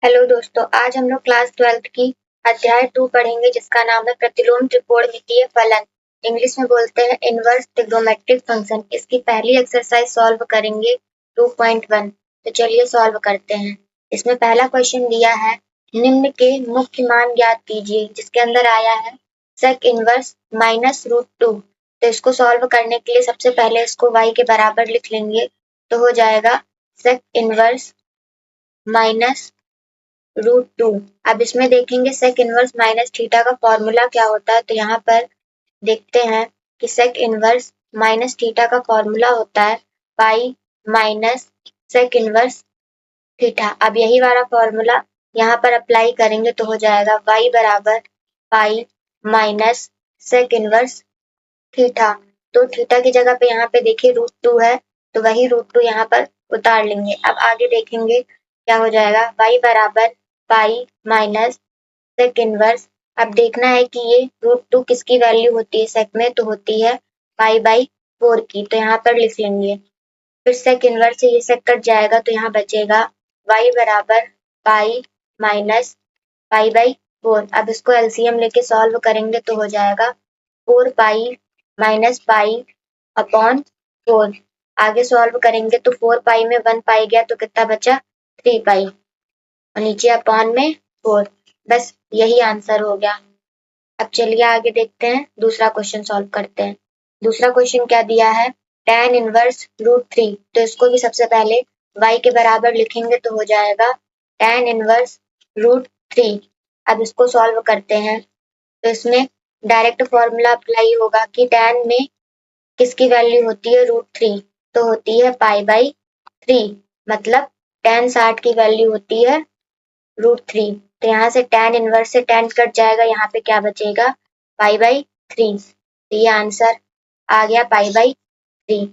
Hello दोस्तों, आज हम लोग क्लास 12th की अध्याय 2 पढ़ेंगे जिसका नाम है प्रतिलोम त्रिकोणमितीय फलन। इंग्लिश में बोलते हैं इनवर्स ट्रिग्नोमेट्रिक फंक्शन। इसकी पहली एक्सरसाइज सॉल्व करेंगे 2.1। तो चलिए सॉल्व करते हैं। इसमें पहला क्वेश्चन दिया है निम्न के मुख्य मान ज्ञात कीजिए, जिसके अंदर आया है सेक इनवर्स -√2। तो इसको सॉल्व करने के लिए सबसे पहले इसको y के बराबर लिख लेंगे, तो हो जाएगा सेक इनवर्स -√2। अब इसमें देखेंगे सेक इनवर्स माइनस थीटा का फॉर्मूला क्या होता है। तो यहाँ पर देखते हैं कि सेक इनवर्स माइनस थीटा का फॉर्मूला होता है pi minus sec inverse theta. अब यही वाला फॉर्मूला यहाँ पर अप्लाई करेंगे तो हो जाएगा y बराबर pi minus sec inverse theta. तो थीटा की जगह पे यहाँ पे देखिए √2 है, तो वही √2 यहाँ पर उतार लेंगे। अब आगे देखेंगे क्या हो जाएगा, y बराबर पाई माइनस सेक इनवर्स। अब देखना है कि ये √2 किसकी वैल्यू होती है सेक में, तो होती है पाई/4 की। तो यहाँ पर लिख लेंगे, फिर सेक इनवर्स से ये सेक कट जाएगा तो यहाँ बचेगा y बराबर पाई माइनस पाई/4। अब इसको एलसीएम लेके सॉल्व करेंगे तो हो जाएगा 4 पाई माइनस पाई अपॉन 4। आगे सॉल्व करेंगे तो 4 पाई में 1 पाई गया तो कितना बचा, 3 पाई, और नीचे अपॉन में 4। बस यही आंसर हो गया। अब चलिए आगे देखते हैं, दूसरा क्वेश्चन सॉल्व करते हैं। दूसरा क्वेश्चन क्या दिया है, tan इनवर्स √3। तो इसको भी सबसे पहले y के बराबर लिखेंगे तो हो जाएगा tan इनवर्स √3। अब इसको सॉल्व करते हैं तो इसमें डायरेक्ट फॉर्मूला अप्लाई होगा कि tan में किसकी वैल्यू होती है √3, तो होती है पाई/3। मतलब tan 60 की वैल्यू होती है √3। तो यहाँ से tan इनवर्स से tan कट जाएगा, यहाँ पे क्या बचेगा, पाई/3। तो ये आंसर आ गया पाई/3।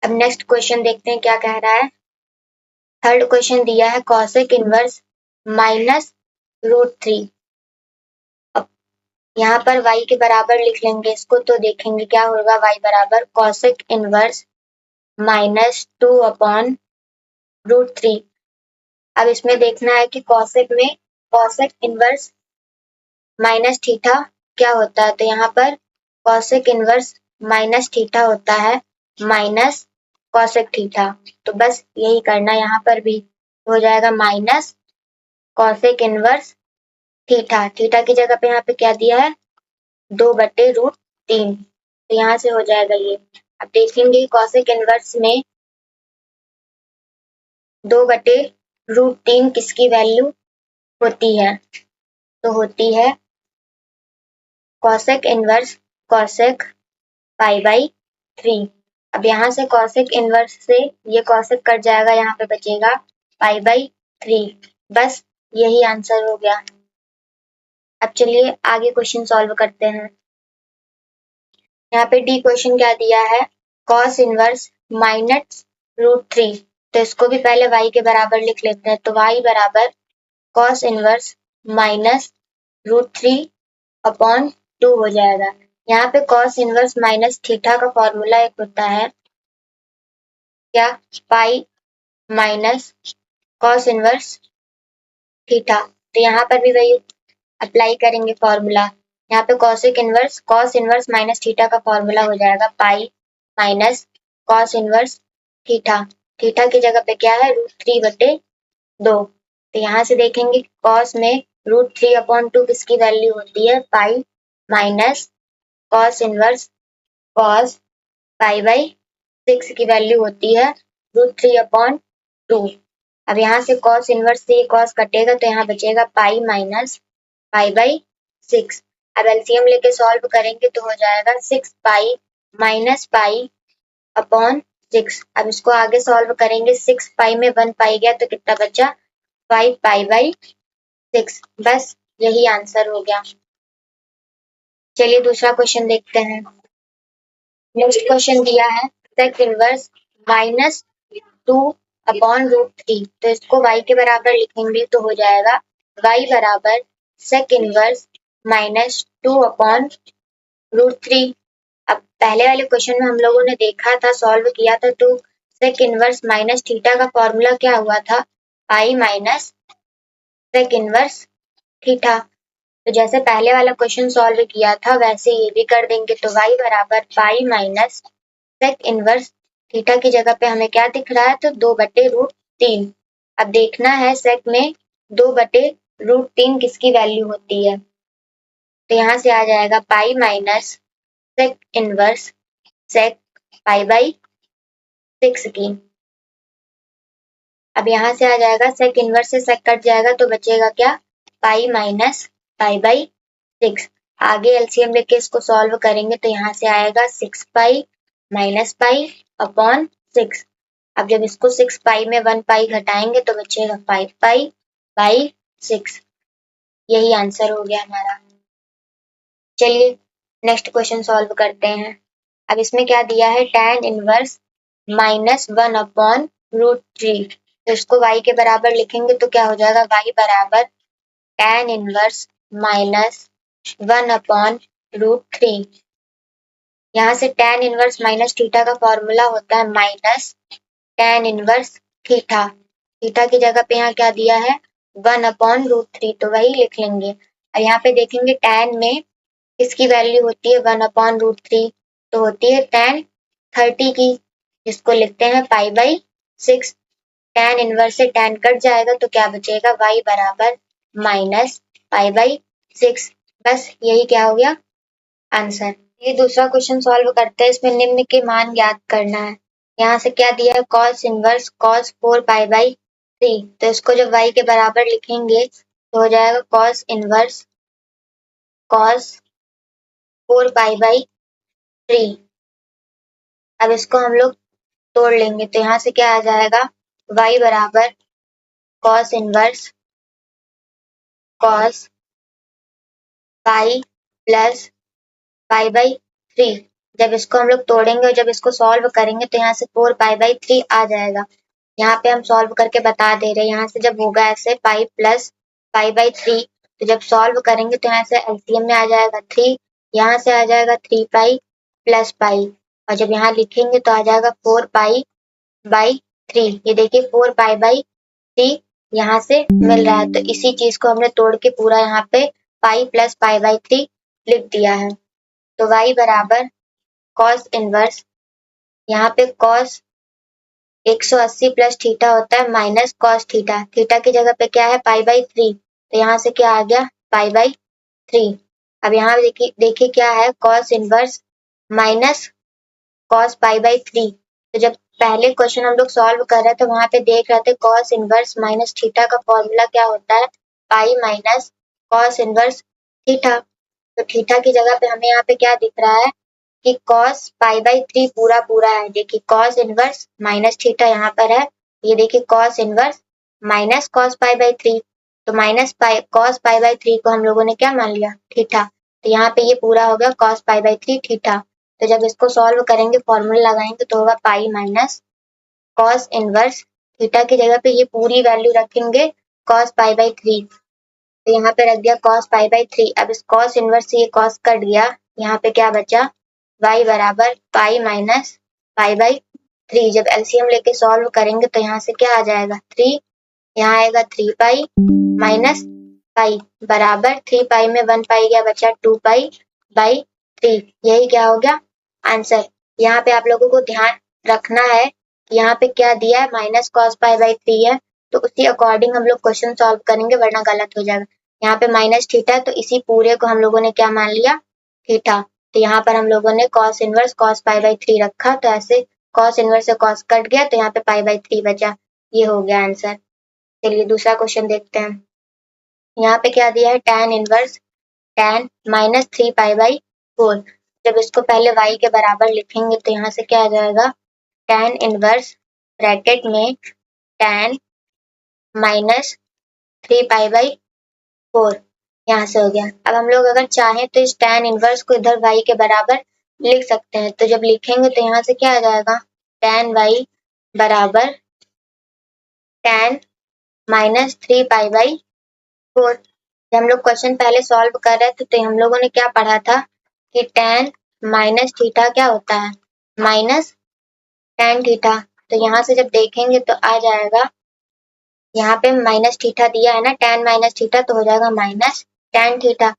अब नेक्स्ट क्वेश्चन देखते हैं क्या कह रहा है। थर्ड क्वेश्चन दिया है कॉसेक इनवर्स -√3। अब यहाँ पर y के बराबर लिख लेंगे इसको, तो देखेंगे क्या होगा, y बराबर कॉसेक इनवर्स -2 अपॉन √3। अब इसमें देखना है कि कॉसेक में कॉसेक इनवर्स माइनस थीटा क्या होता है। तो यहाँ पर कॉसेक इनवर्स माइनस थीटा होता है माइनस कॉसेक थीटा। तो बस यही करना, यहाँ पर भी हो जाएगा minus cosec inverse theta. Theta की जगह पे यहाँ पे क्या दिया है, 2/√3। तो यहाँ से हो जाएगा ये। अब देखेंगे कॉसेक इनवर्स में 2/√3 किसकी वैल्यू होती है, तो होती है कॉसेक इनवर्स कॉसेक पाई/3। अब यहाँ से कॉसेक इनवर्स से ये कॉसेक कट जाएगा, यहाँ पे बचेगा पाई/3। बस यही आंसर हो गया। अब चलिए आगे क्वेश्चन सॉल्व करते हैं। यहाँ पे डी क्वेश्चन क्या दिया है, कॉस इनवर्स -√3। तो इसको भी पहले y के बराबर लिख लेते हैं। तो y बराबर कॉस इनवर्स -√3 अपॉन 2 हो जाएगा। यहाँ पे कॉस इनवर्स माइनस थीटा का फॉर्मूला एक होता है क्या, पाई माइनस कॉस इनवर्स थीटा। तो यहाँ पर भी वही अप्लाई करेंगे फॉर्मूला। यहाँ पे कॉस इनवर्स माइनस थीटा का फॉर्मूला हो जाएगा pi minus cos inverse theta. Theta की जगह पे क्या है, √3/2। तो यहाँ से देखेंगे कॉस में √3 अपॉन 2 किसकी वैल्यू होती है, pi minus cos inverse cos pi की वैल्यू होती है √3/2। अब यहाँ से कॉस इनवर्स से कॉस कटेगा तो यहाँ बचेगा पाई माइनस पाई/6। अब एलसीएम लेके सॉल्व करेंगे तो हो जाएगा 6 पाई माइनस पाई अपॉन 6। अब इसको आगे सॉल्व करेंगे, 6 पाई में 1 पाई गया तो कितना बचा, 5 पाई/6। बस यही आंसर हो गया। चलिए दूसरा क्वेश्चन देखते हैं। नेक्स्ट क्वेश्चन दिया है सेक इनवर्स -2 अपॉन √3। तो इसको y के बराबर लिखेंगे तो हो जाएगा y बराबर सेक इनवर्स -2 अपॉन √3। अब पहले वाले क्वेश्चन में हम लोगों ने देखा था, सॉल्व किया था, तो सेक इनवर्स माइनस थीटा का फॉर्मूला क्या हुआ था, pi minus sec inverse theta. तो जैसे पहले वाला क्वेश्चन सॉल्व किया था वैसे ये भी कर देंगे। तो y बराबर pi minus sec inverse theta की जगह पे हमें क्या दिख रहा है, तो 2/√3। अब देखना है सेक में 2/√3 किसकी वैल्यू होती है। तो यहाँ से आ जाएगा pi minus sec inverse sec pi by 6 की। अब यहाँ से आ जाएगा सेक इनवर्स से सेक कट जाएगा तो बचेगा क्या, पाई माइनस पाई बाई 6। आगे एलसीएम लेके इसको सॉल्व करेंगे तो यहाँ से आएगा 6 पाई माइनस पाई अपॉन 6। अब जब इसको 6 पाई में 1 पाई घटाएंगे तो बचेगा 5 पाई बाई 6। यही आंसर हो गया हमारा। चलिए नेक्स्ट क्वेश्चन सॉल्व करते हैं। अब इसमें क्या दिया है, tan इनवर्स -1/√3। तो इसको y के बराबर लिखेंगे तो क्या हो जाएगा, y बराबर tan इनवर्स -1/√3। यहाँ से tan इनवर्स माइनस थीटा का फॉर्मूला होता है minus tan inverse theta. Theta की जगह पे यहाँ क्या दिया है, 1/√3, तो वही लिख लेंगे। और यहाँ पे देखेंगे tan में इसकी वैल्यू होती है 1/√3, तो होती है tan 30 की, जिसको लिखते हैं पाई बाई 6। tan इनवर्स से tan कट जाएगा तो क्या बचेगा, y बराबर माइनस पाई बाई 6। बस यही क्या हो गया आंसर। ये दूसरा क्वेश्चन सॉल्व करते हैं। इसमें निम्न के मान ज्ञात करना है। यहाँ से क्या दिया है, cos inverse cos 4 pi by 3। तो इसको जब y के बराबर लिखेंगे तो हो जाएगा cos inverse cos 4 pi by 3। अब इसको हम लोग तोड़ लेंगे तो यहाँ से क्या आ जाएगा, y बराबर cos inverse cos pi plus pi by 3। जब इसको हम लोग तोड़ेंगे और जब इसको सॉल्व करेंगे तो यहाँ से 4 पाई बाई 3 आ जाएगा। यहाँ पे हम सॉल्व करके बता दे रहे हैं। यहाँ से जब होगा ऐसे पाई प्लस पाई बाई 3, तो जब सॉल्व करेंगे तो यहाँ से एलसीएम में आ जाएगा 3, यहाँ से आ जाएगा 3 पाई प्लस पाई, और जब यहाँ लिखेंगे तो आ जाएगा 4 पाई बाई 3। ये देखिए 4 पाई बाई 3 यहाँ से मिल रहा है, तो इसी चीज को हमने तोड़ के पूरा यहाँ पे पाई प्लस पाई बाई 3 लिख दिया है। तो y बराबर cos इनवर्स, यहाँ पे cos 180 प्लस थीटा होता है माइनस cos थीटा। थीटा की जगह पे क्या है, पाई बाई 3, तो यहाँ से क्या आ गया, पाई बाई 3। अब यहाँ देखिए क्या है, cos inverse minus cos pi by 3। तो जब पहले क्वेश्चन हम लोग सॉल्व कर रहे थे वहां पे देख रहे थे cos इनवर्स माइनस थीटा का फॉर्मूला क्या होता है, pi minus cos inverse theta. तो थीटा की जगह पे हमें यहाँ पे क्या दिख रहा है कि cos पाई बाई 3 पूरा पूरा है। देखिए cos इनवर्स माइनस थीटा यहाँ पर है, ये देखिए cos inverse minus cos pi by 3। तो minus pi cos pi by 3 को हम लोगों ने क्या मान लिया, थीटा। तो यहाँ पे ये पूरा हो गया cos पाई बाई 3 थीटा। तो जब इसको सॉल्व करेंगे फॉर्मूला लगाएंगे तो होगा pi minus cos inverse theta की जगह पे ये पूरी वैल्यू रखेंगे cos पाई बाई 3। तो यहाँ पे रख दिया cos पाई बाई 3। अब इस cos इनवर्स से ये cos कट गया, यहाँ पे क्या बचा, y बराबर पाई माइनस पाई बाई 3। जब एलसीएम लेके सॉल्व करेंगे तो यहाँ से क्या आ जाएगा, 3, यहाँ आएगा 3 पाई माइनस पाई बराबर 3 पाई में 1 पाई गया, बचा 2 पाई बाई 3। यही क्या हो गया आंसर। यहाँ पे आप लोगों को ध्यान रखना है कि यहाँ पे क्या दिया है, माइनस cos पाई बाई 3 है, तो उसी अकॉर्डिंग हम लोग क्वेश्चन सॉल्व करेंगे वरना गलत हो जाएगा। यहाँ पे माइनस थीटा है तो इसी पूरे को हम लोगों ने क्या मान लिया, थीटा। तो यहाँ पर हम लोगों ने cos inverse cos pi by 3 रखा, तो ऐसे cos इनवर्स से cos कट गया तो यहाँ पे पाई बाई 3 बचा। ये हो गया आंसर। चलिए दूसरा क्वेश्चन देखते हैं। यहाँ पे क्या दिया है, tan inverse tan minus 3 pi by 4। जब इसको पहले y के बराबर लिखेंगे तो यहाँ से क्या आ जाएगा, tan इनवर्स ब्रैकेट में tan माइनस 3 पाई बाई 4 यहाँ से हो गया। अब हम लोग अगर चाहें तो इस tan इनवर्स को इधर y के बराबर लिख सकते हैं। तो जब लिखेंगे तो यहाँ से क्या आ जाएगा, tan y बराबर tan माइनस 3 पाई बाई 4। जब हम लोग क्वेश्चन पहले सॉल्व कर रहे थे तो हम लोगों ने क्या पढ़ा था कि tan माइनस थीटा क्या होता है, माइनस tan थीटा। तो यहाँ से जब देखेंगे तो आ जाएगा यहाँ पे माइनस थीटा दिया है ना, tan माइनस थीटा, तो हो जाएगा माइनस tan थीटा।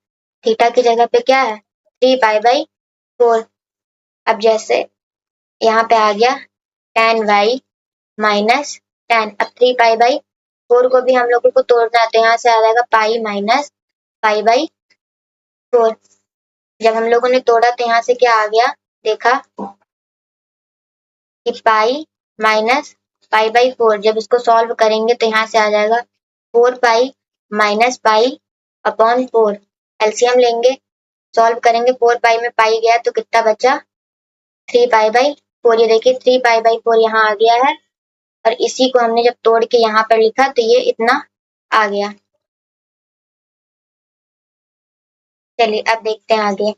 थीटा की जगह पे क्या है 3π/4। अब जैसे यहाँ पे आ गया tan y माइनस tan, अब 3π/4 को भी हम लोगों को तोड़ना है, तो यहाँ से आ जाएगा पाई माइनस π/4। जब हम लोगों ने तोड़ा तो यहाँ से क्या आ गया, देखा कि पाई माइनस π/4। जब इसको सॉल्व करेंगे तो यहाँ से आ जाएगा 4π माइनस π/4। एलसीएम लेंगे, सॉल्व करेंगे, 4π में पाई गया तो कितना बचा 3π/4। ये देखिए 3π/4 यहाँ आ गया है, और इसी को हमने जब तोड़ के यहाँ पर लिखा तो ये इतना आ गया। चलिए अब देखते हैं आगे।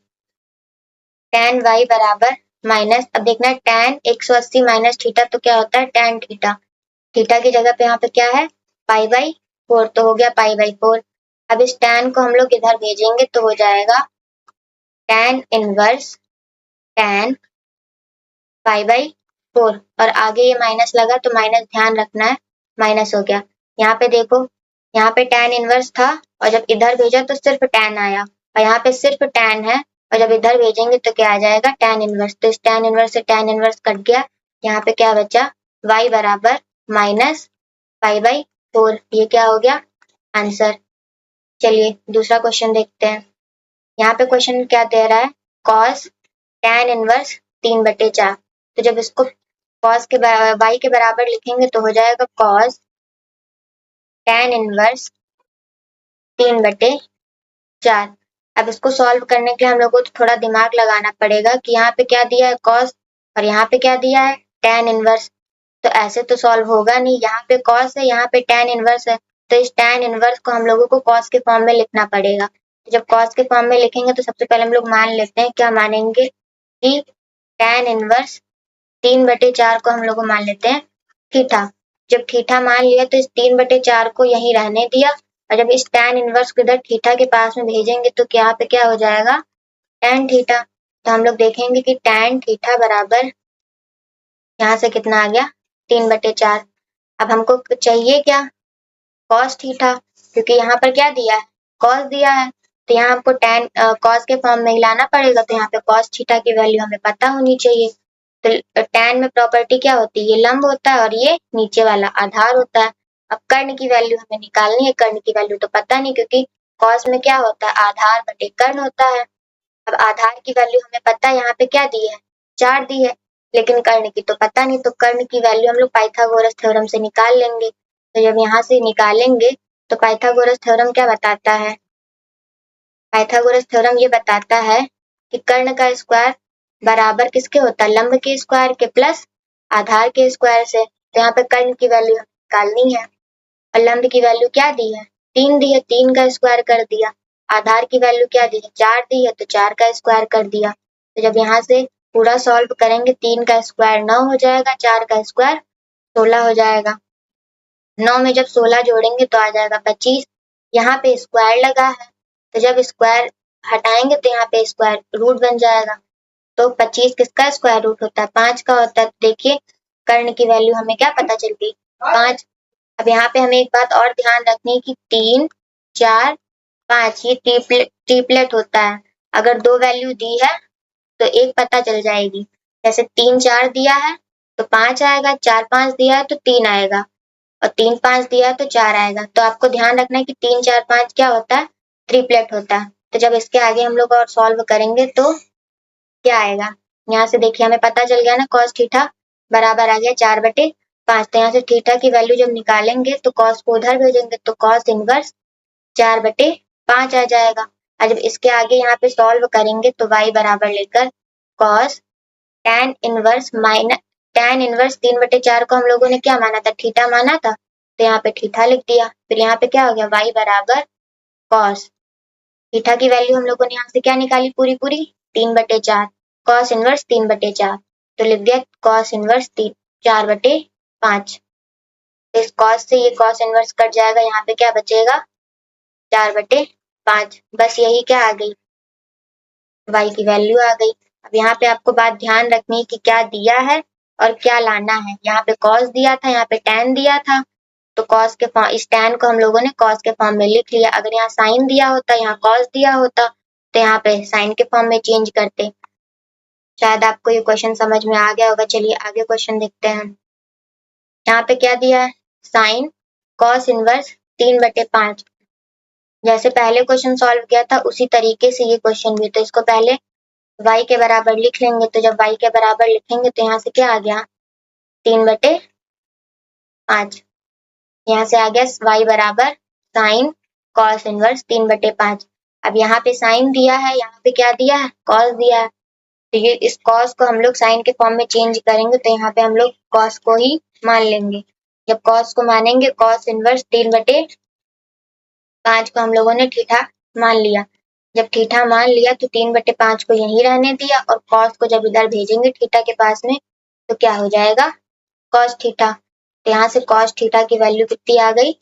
tan y बराबर माइनस, अब देखना है tan 180 माइनस थीटा तो क्या होता है tan थीटा। थीटा की जगह पे यहाँ पे क्या है π/4, तो हो गया π/4। अब इस tan को हम लोग इधर भेजेंगे तो हो जाएगा tan इनवर्स tan π/4, और आगे ये माइनस लगा तो माइनस ध्यान रखना है, माइनस हो गया। यहाँ पे देखो, यहाँ पे tan इनवर्स था और जब इधर भेजा तो सिर्फ tan आया, और यहाँ पे सिर्फ tan है और जब इधर भेजेंगे तो क्या आ जाएगा tan इनवर्स। तो इस tan इनवर्स से tan इनवर्स कट गया, यहाँ पे क्या बचा y बराबर माइनस π/4। ये क्या हो गया आंसर। चलिए दूसरा क्वेश्चन देखते हैं। यहाँ पे क्वेश्चन क्या दे रहा है, cos tan इनवर्स 3/4। तो जब इसको cos के y के बराबर लिखेंगे तो हो जाएगा cos tan इनवर्स 3/4। अब इसको सॉल्व करने के लिए हम लोग को थोड़ा दिमाग लगाना पड़ेगा कि यहाँ पे क्या दिया है cos और यहाँ पे क्या दिया है tan इनवर्स। तो ऐसे तो सॉल्व होगा नहीं, यहाँ पे cos है, यहाँ पे tan इनवर्स है, तो इस tan इनवर्स को हम लोगों को cos के फॉर्म में लिखना पड़ेगा। तो जब cos के फॉर्म में लिखेंगे तो सबसे पहले हम लोग मान लेते हैं, क्या मानेंगे कि tan इनवर्स 3/4 को हम लोग मान लेते हैं थीटा। जब थीटा मान लिया तो इस 3/4 को यहीं रहने दिया, और जब इस tan इनवर्स को इधर थीटा के पास में भेजेंगे तो यहाँ पे क्या हो जाएगा tan थीटा। तो हम लोग देखेंगे कि tan थीटा बराबर यहाँ से कितना आ गया 3/4। अब हमको चाहिए क्या cos थीटा, क्योंकि यहाँ पर क्या दिया है cos दिया है, तो यहाँ हमको tan cos के फॉर्म में हिलाना पड़ेगा, तो यहाँ पे cos थीटा की वैल्यू हमें पता होनी चाहिए। तो tan में प्रॉपर्टी क्या होती है, ये लंब होता है और ये नीचे वाला आधार होता है। अब कर्ण की वैल्यू हमें निकालनी है, कर्ण की वैल्यू तो पता नहीं, क्योंकि cos में क्या होता है आधार बटे कर्ण होता है। अब आधार की वैल्यू हमें पता है, यहाँ पे क्या दी है 4 दी है, लेकिन कर्ण की तो पता नहीं, तो कर्ण की वैल्यू हम लोग पाइथागोरस थ्योरम से निकाल लेंगे। तो जब यहाँ से निकालेंगे तो पाइथागोरस थ्योरम क्या बताता है, पाइथागोरस थ्योरम ये बताता है कि कर्ण का स्क्वायर बराबर किसके होता है लंब के स्क्वायर के प्लस आधार के स्क्वायर से। तो यहाँ पे कर्ण की वैल्यू निकालनी है, और लंब की वैल्यू क्या दी है 3 दी है, 3 का स्क्वायर कर दिया। आधार की वैल्यू क्या दी है 4 दी है, तो 4 का स्क्वायर कर दिया। तो जब यहाँ से पूरा सॉल्व करेंगे 3 का स्क्वायर 9 हो जाएगा, 4 का स्क्वायर 16 हो जाएगा। 9 में जब 16 जोड़ेंगे तो आ जाएगा 25। यहाँ पे स्क्वायर लगा है, तो जब स्क्वायर हटाएंगे तो यहाँ पे स्क्वायर रूट बन जाएगा। तो 25 किसका स्क्वायर रूट होता है 5 का होता है। तो देखिए कर्ण की वैल्यू हमें क्या पता चल गई 5। अब यहाँ पे हमें एक बात और ध्यान रखनी है कि 3 4 5 ये ट्रिपलेट होता है। अगर 2 वैल्यू दी है तो एक पता चल जाएगी, जैसे 3 4 दिया है तो 5 आएगा, 4 5 दिया है तो 3 आएगा, और 3 5 दिया है तो 4 आएगा। तो आपको ध्यान रखना है कि 3 4 5 क्या होता है ट्रिपलेट होता है। तो जब इसके आगे हम लोग और सॉल्व करेंगे तो क्या आएगा, यहाँ से देखिए हमें पता चल गया ना cos थीटा बराबर आ गया 4/5। तो यहाँ से थीटा की वैल्यू जब निकालेंगे तो cos को उधर भेजेंगे तो cos इनवर्स 4/5 आ जाएगा। और जब इसके आगे यहाँ पे सॉल्व करेंगे तो y बराबर लेकर cos tan inverse minus tan inverse 3/4 को हम लोगों ने क्या माना था थीटा माना था, तो यहाँ पे थीटा लिख दिया। फिर यहाँ पे क्या हो गया y बराबर cos थीटा की वैल्यू हम लोगों ने यहाँ से क्या निकाली पूरी पूरी 3/4, cos इनवर्स 3/4, तो लिख दिया cos इनवर्स 4/5। इस cos से ये cos इनवर्स कट जाएगा, यहाँ पे क्या बचेगा 4/5। बस यही क्या आ गई y की वैल्यू आ गई। अब यहाँ पे आपको बात ध्यान रखनी है कि क्या दिया है और क्या लाना है। यहाँ पे cos दिया था, यहाँ पे tan दिया था, तो कॉस के फॉर्म, इस tan को हम लोगों ने कॉस के फॉर्म में लिख लिया। अगर यहाँ साइन दिया होता, यहाँ कॉस दिया होता, तो यहाँ पे साइन के फॉर्म में चेंज करते। शायद आपको ये क्वेश्चन समझ में आ गया होगा। चलिए आगे क्वेश्चन देखते हैं। यहाँ पे क्या दिया है, साइन कॉस इनवर्स 3/5। जैसे पहले क्वेश्चन सॉल्व किया था उसी तरीके से ये क्वेश्चन भी। तो इसको पहले y के बराबर लिख लेंगे। तो जब y के बराबर लिखेंगे तो यहाँ से क्या आ गया, 3/5। यहाँ से आ गया y बराबर साइन कॉस इनवर्स 3/5। अब यहाँ पे साइन दिया है, यहाँ पे क्या दिया है, कॉस दिया है। तो ये इस कॉस को हम लोग साइन के फॉर्म में चेंज करेंगे, तो यहाँ पे हम लोग कॉस को ही मान लेंगे। जब कॉस को मानेंगे, कॉस इनवर्स 3/5 को हम लोगों ने थीटा मान लिया। जब थीटा मान लिया तो 3/5 को यहीं रहने दिया, और कॉस को जब इधर भेजेंगे थीटा के पास में तो क्या हो जाएगा, कॉस थीटा। तो यहाँ से कॉस थीटा की वैल्यू कितनी आ गई,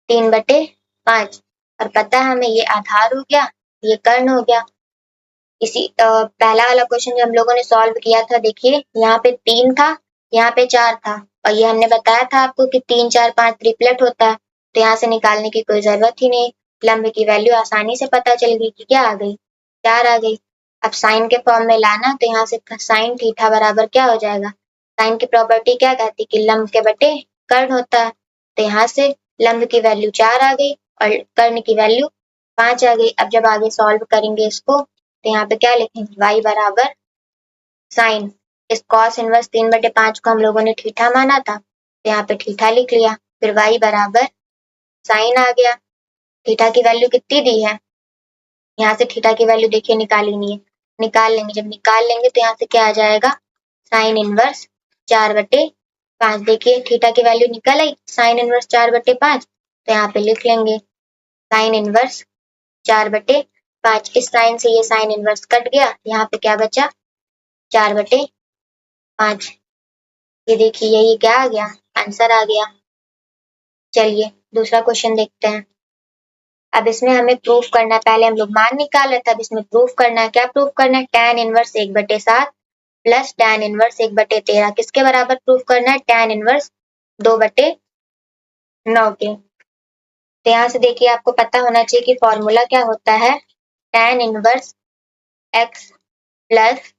3/5। और पता है हमें ये आधार हो गया, ये कर्ण हो गया। इसी पहला वाला क्वेश्चन जो हम लोगों ने सॉल्व किया था, देखिए यहाँ पे 3 था, यहाँ पे 4 था, और ये हमने बताया था आपको कि 3 4 5 ट्रिपलेट होता है। तो यहाँ से निकालने की कोई जरूरत ही नहीं, लंब की वैल्यू आसानी से पता चल गई कि क्या आ गई, 4 आ गई। अब साइन के फॉर्म में लाना, तो यहाँ से साइन थीटा बराबर क्या हो जाएगा, साइन की प्रॉपर्टी क्या कहती है कि लंब के बटे कर्ण होता है। तो यहाँ से लंब की वैल्यू 4 आ गई और कर्ण की वैल्यू 5 आ गई। अब जब आगे सॉल्व करेंगे इसको, तो यहाँ पे क्या लिखेंगे, y बराबर साइन, इस कॉस इनवर्स 3/5 को हम लोगों ने थीटा माना था, तो यहाँ पे थीटा लिख लिया। फिर y बराबर साइन आ गया। थीटा की वैल्यू कितनी दी है, यहाँ से थीटा की वैल्यू देखिए निकाली नहीं है, निकाल लेंगे। जब निकाल लेंगे तो यहाँ से क्या आ जाएगा, साइन इनवर्स 4/5। देखिए थीटा की वैल्यू निकल आई, साइन इनवर्स 4/5। तो यहाँ पे लिख लेंगे साइन इनवर्स 4/5। इस साइन से ये साइन इनवर्स कट गया, यहाँ पे क्या बचा, 4/5। ये देखिए यही क्या आ गया, आंसर आ गया। चलिए दूसरा क्वेश्चन देखते हैं। अब इसमें हमें प्रूफ करना है, पहले हम लोग मान निकाल रहे थे, अब इसमें प्रूफ करना है। क्या प्रूफ करना है, tan inverse 1/7 plus tan inverse 1/13 किसके बराबर प्रूफ करना है, tan इनवर्स 2/9 के। तो यहाँ से देखिए आपको पता होना चाहिए कि फॉर्मूला क्या होता है, tan inverse x plus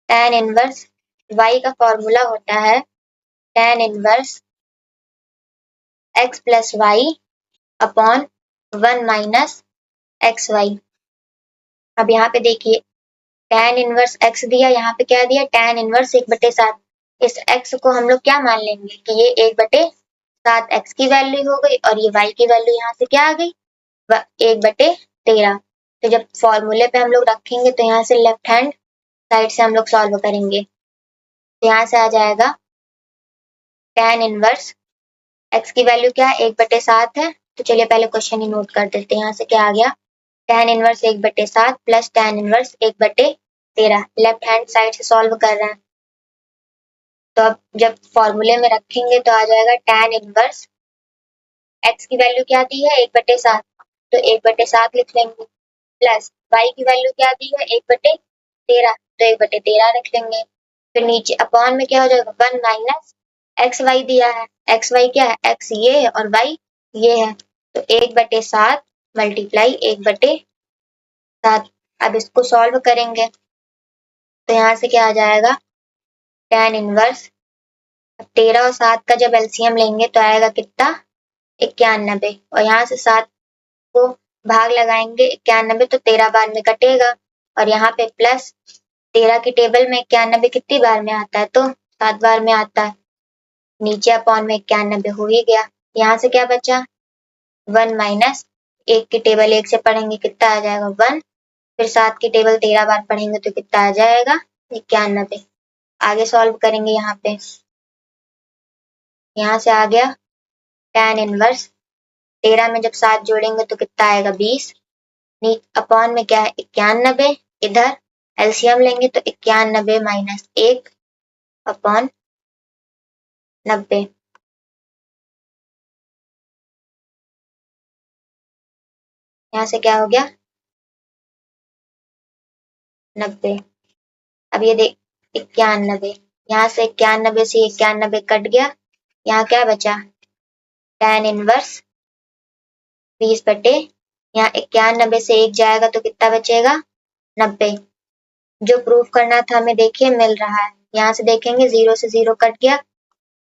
tan inverse y का फॉर्मूला होता है tan inverse x plus y upon 1 minus x y. अब यहाँ पे देखिए tan इनवर्स x दिया, यहाँ पे क्या दिया, tan इनवर्स 1/7। इस x को हम लोग क्या मान लेंगे कि ये 1/7 x की वैल्यू हो गई, और ये y की वैल्यू यहाँ से क्या आ गई, 1/13। तो जब फॉर्मूले पे हम लोग रखेंगे तो यहाँ से लेफ्ट हैंड साइड से हम लोग सॉल्व करेंगे। तो यहाँ से आ जाएगा tan इनवर्स x की वैल्यू क्या है, 1/7 है। तो चलिए पहले क्वेश्चन ही नोट कर देते हैं। यहाँ से क्या आ गया, tan inverse 1/7 plus tan inverse 1/13। Left hand side से सॉल्व कर रहे हैं, तो अब जब फॉर्मूले में रखेंगे तो आ जाएगा tan इनवर्स x की वैल्यू क्या दी है, 1/7, तो 1/7 लिख लेंगे, प्लस y की वैल्यू क्या दी है, 1/13, तो 1/13 रख लेंगे। फिर नीचे अपॉन में क्या हो जाएगा, 1 माइनस एक्स वाई दिया है, एक्स वाई क्या है, एक्स ये है और वाई ये है, तो 1/7 मल्टीप्लाई 1/7। अब इसको सॉल्व करेंगे तो यहाँ से क्या आ जाएगा, tan इनवर्स 13 और 7 का जब एलसीएम लेंगे तो आएगा कितना, 91। और यहाँ से 7 को भाग लगाएंगे 91, तो 13 बार में कटेगा। और यहाँ पे प्लस 13 की टेबल में 91 कितनी बार में आता है, तो 7 बार में आता है। नीचे अपॉन में 91 हो ही गया। यहाँ से क्या बचा, 1 माइनस 1 की टेबल 1 से पढ़ेंगे कितना आ जाएगा, 1। फिर 7 की टेबल 13 बार पढ़ेंगे तो कितना आ जाएगा, 91। आगे सॉल्व करेंगे यहाँ पे, यहाँ से आ गया tan इनवर्स 13 में जब 7 जोड़ेंगे तो कितना आएगा, 20। अपॉन में क्या है, 91। इधर एलसीएम लेंगे तो 91 माइनस 1 अपॉन 90। यहाँ से क्या हो गया, 90। अब ये देख 91, यहाँ से 91 से 91 कट गया, यहाँ क्या बचा, tan इनवर्स 20 बटे, यहाँ 91 से 1 जाएगा तो कितना बचेगा 90। जो प्रूफ करना था हमें देखिए मिल रहा है, यहाँ से देखेंगे 0 से 0 कट गया,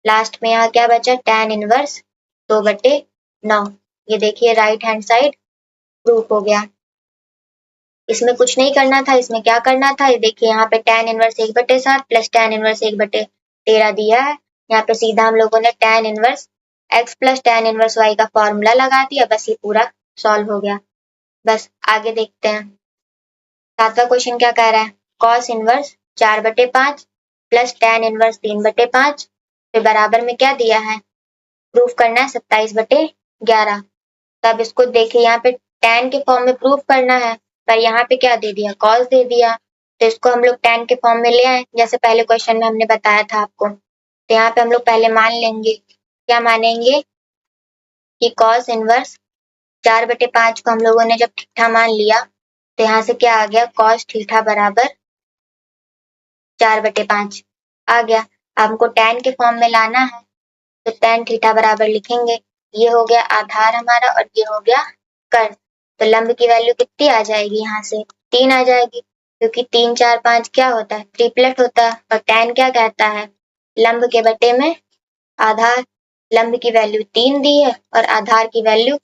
लास्ट में यहाँ क्या बचा tan इनवर्स 2/9। ये देखिए राइट हैंड साइड प्रूफ हो गया। इसमें कुछ नहीं करना था, इसमें क्या करना था, ये देखिए यहाँ पे tan inverse 1/7 plus tan inverse 1/13 दिया है। यहाँ पे सीधा हम लोगों ने tan inverse x plus tan inverse y का फॉर्मूला लगा दिया, बस ये पूरा सॉल्व हो गया। बस आगे देखते हैं। 7वां क्वेश्चन क्या कह रहा है, cos inverse 4/5 plus tan inverse 3/5 फिर बराबर में क्या दिया है, प्रूफ करना है 27/11। तब इसको देखिए यहाँ पे tan के फॉर्म में प्रूफ करना है, पर यहाँ पे क्या दे दिया cos दे दिया, तो इसको हम लोग tan के फॉर्म में ले आए जैसे पहले क्वेश्चन में हमने बताया था आपको। तो यहाँ पे हम लोग पहले मान लेंगे, क्या मानेंगे कि cos इनवर्स 4/5 को हम लोगों ने जब थीटा मान लिया तो यहाँ से क्या आ गया cos थीटा बराबर 4/5 आ गया। अब हमको tan के फॉर्म में लाना है तो tan थीटा बराबर लिखेंगे, ये हो गया आधार हमारा और ये हो गया कर्व। तो लंब की वैल्यू कितनी आ जाएगी, यहाँ से 3 आ जाएगी, क्योंकि 3 4 5 क्या होता है ट्रिपलेट होता है, और tan क्या कहता है लंब के बटे में आधार। लंब की वैल्यू 3 दी है और आधार की वैल्यू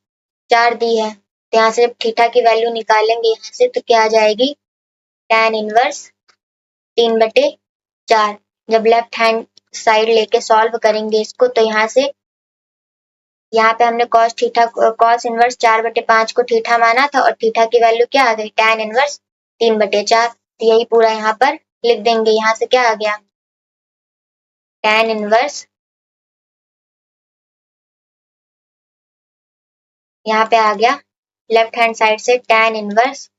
4 दी है, तो यहाँ से थीटा की वैल्यू निकालेंगे यहाँ से तो क्या आ जाएगी tan इनवर्स 3/4। जब लेफ्ट हैंड साइड लेके सॉल्व करेंगे इसको तो यहाँ से यहाँ पे हमने cos इनवर्स 4/5 को थीटा माना था और थीटा की वैल्यू क्या आ गई tan इनवर्स 3/4। तो यही पूरा यहाँ पर लिख देंगे। यहाँ से क्या आ गया tan इनवर्स, यहाँ पे आ गया लेफ्ट हैंड साइड से tan इनवर्स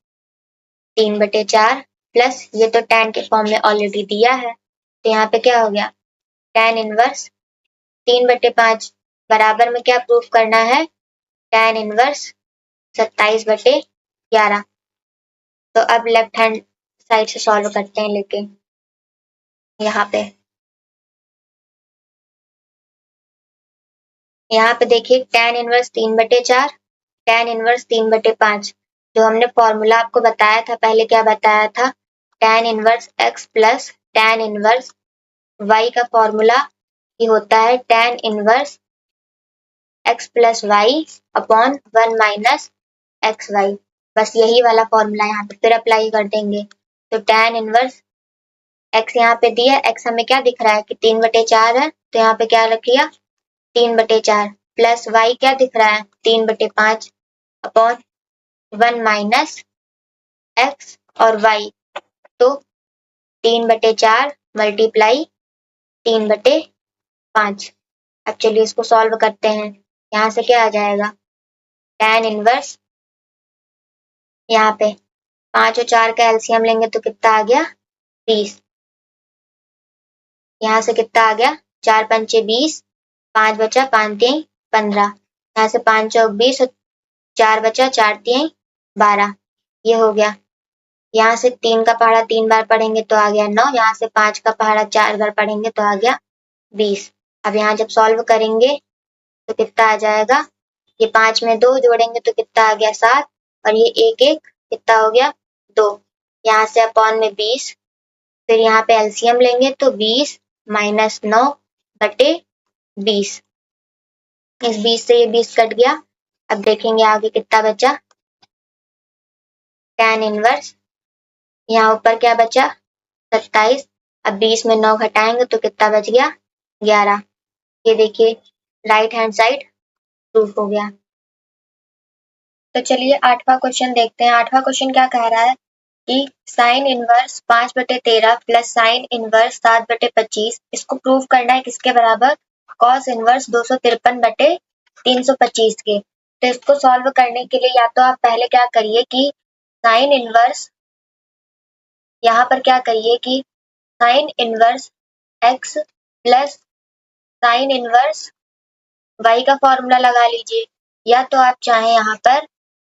3/4 प्लस ये तो tan के फॉर्म में ऑलरेडी दिया है, तो यहाँ पे क्या हो गया tan इनवर्स 3/5 बराबर में क्या प्रूफ करना है tan इनवर्स 27/11। तो अब लेफ्ट हैंड साइड से सॉल्व करते हैं लेके यहाँ पे देखिए tan इनवर्स 3/4 tan इनवर्स 3/5, जो हमने फॉर्मूला आपको बताया था पहले, क्या बताया था tan inverse x plus tan inverse y का फॉर्मूला ये होता है tan inverse x plus y upon 1 minus xy। बस यही वाला फॉर्मूला यहाँ पे फिर अप्लाई कर देंगे। तो tan इनवर्स x यहाँ पे दिया, x हमें क्या दिख रहा है कि 3/4 है, तो यहाँ पे क्या रख लिया 3/4 प्लस y क्या दिख रहा है 3/5 अपॉन 1 माइनस x और y, तो 3/4 मल्टीप्लाई 3/5। अब चलिए इसको सॉल्व करते हैं। यहाँ से क्या आ जाएगा tan इनवर्स, यहाँ पे 5 और 4 का एलसीएम लेंगे तो कितना आ गया 20। यहाँ से कितना आ गया 4 पंचे 20, 5 बचा 5 3 15, यहाँ से 5 चौक 20 और 4 बचा 4 3 12, ये हो गया। यहाँ से 3 का पहाड़ा 3 बार पढ़ेंगे तो आ गया 9, यहाँ से 5 का पहाड़ा 4 बार पढ़ेंगे तो आ गया 20। अब यहाँ जब सॉल्व करेंगे तो कितना आ जाएगा, ये 5 में 2 जोड़ेंगे तो कितना आ गया 7 और ये 1 1 कितना हो गया 2, यहाँ से अपॉन में 20, फिर यहाँ पे एलसीएम लेंगे तो 20 माइनस 9 बटे 20, इस 20 से ये 20 कट गया। अब देखेंगे आगे कितना बचा tan इनवर्स, यहाँ ऊपर क्या बचा 27, अब 20 में 9 घटाएंगे तो कितना बच गया 11। ये देखिए राइट हैंड साइड प्रूफ हो गया। तो चलिए 8वां क्वेश्चन देखते हैं। 8वां क्वेश्चन क्या कह रहा है कि sine inverse 5/13 plus sine inverse 7/25, इसको प्रूव करना है किसके बराबर कॉस इनवर्स 253/325 के। तो इसको सॉल्व करने के लिए या तो आप पहले क्या करिए कि साइन इनवर्स, यहाँ पर क्या करिए कि sine inverse x plus sine inverse y का फॉर्मूला लगा लीजिए, या तो आप चाहें यहाँ पर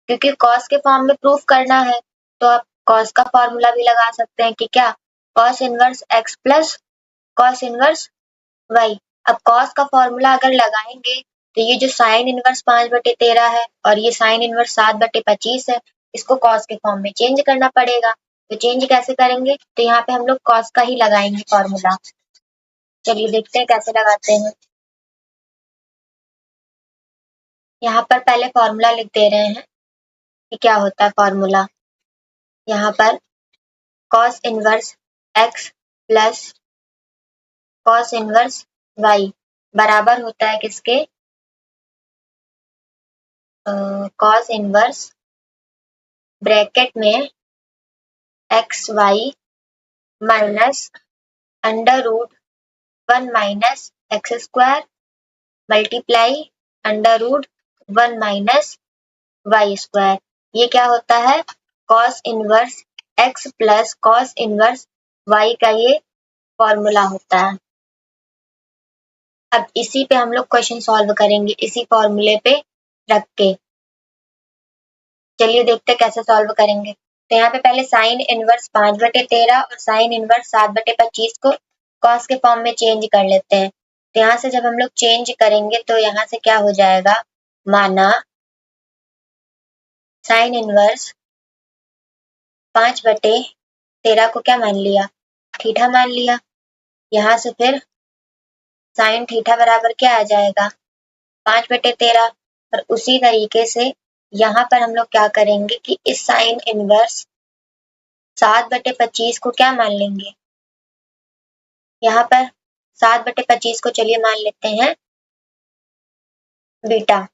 क्योंकि कॉस के फॉर्म में प्रूफ करना है तो आप कॉस का फॉर्मूला भी लगा सकते हैं कि क्या cos inverse x plus cos inverse y। अब कॉस का फॉर्मूला अगर लगाएंगे तो ये जो साइन इनवर्स 5/13 है और ये साइन इनवर्स 7/25 है, इसको कॉस के फॉर्म में चेंज करना पड़ेगा। तो चेंज कैसे करेंगे? तो यहाँ पे हम लोग कॉस का ही लगाएंगे फॉर्मूला। चलिए देखते हैं कैसे लगाते हैं। यहाँ पर पहले फॉर्मूला लिख दे रहे हैं कि क्या होता है फॉर्मूला। यहाँ पर cos inverse x plus cos inverse y बराबर होता है किसके? कॉस इनवर्स ब्रैकेट में x y minus under root 1 minus x square multiply under root 1 minus y square. ये क्या होता है? Cos inverse x plus cos inverse y का ये फॉर्मूला होता है। अब इसी पे हम लोग क्वेश्चन सॉल्व करेंगे, इसी फॉर्मूले पे रख के। चलिए देखते हैं कैसे सॉल्व करेंगे। तो यहाँ पे पहले साइन इनवर्स 5/13 और साइन इनवर्स 7/25 को कॉस के फॉर्म में चेंज कर लेते हैं। तो यहाँ से जब हम लोग चेंज करेंगे तो यहाँ से क्या हो जाएगा? माना साइन इनवर्स 5/13 को क्या मान लिया? थीटा मान लिया। यहाँ से फिर साइन थीटा बराबर क्या आ जाएगा? 5/13। और उसी तरीके से यहाँ पर हम लोग क्या करेंगे कि इस साइन इनवर्स 7/25 को क्या मान लेंगे? यहाँ पर 7/25 को चलिए मान लेते हैं बीटा।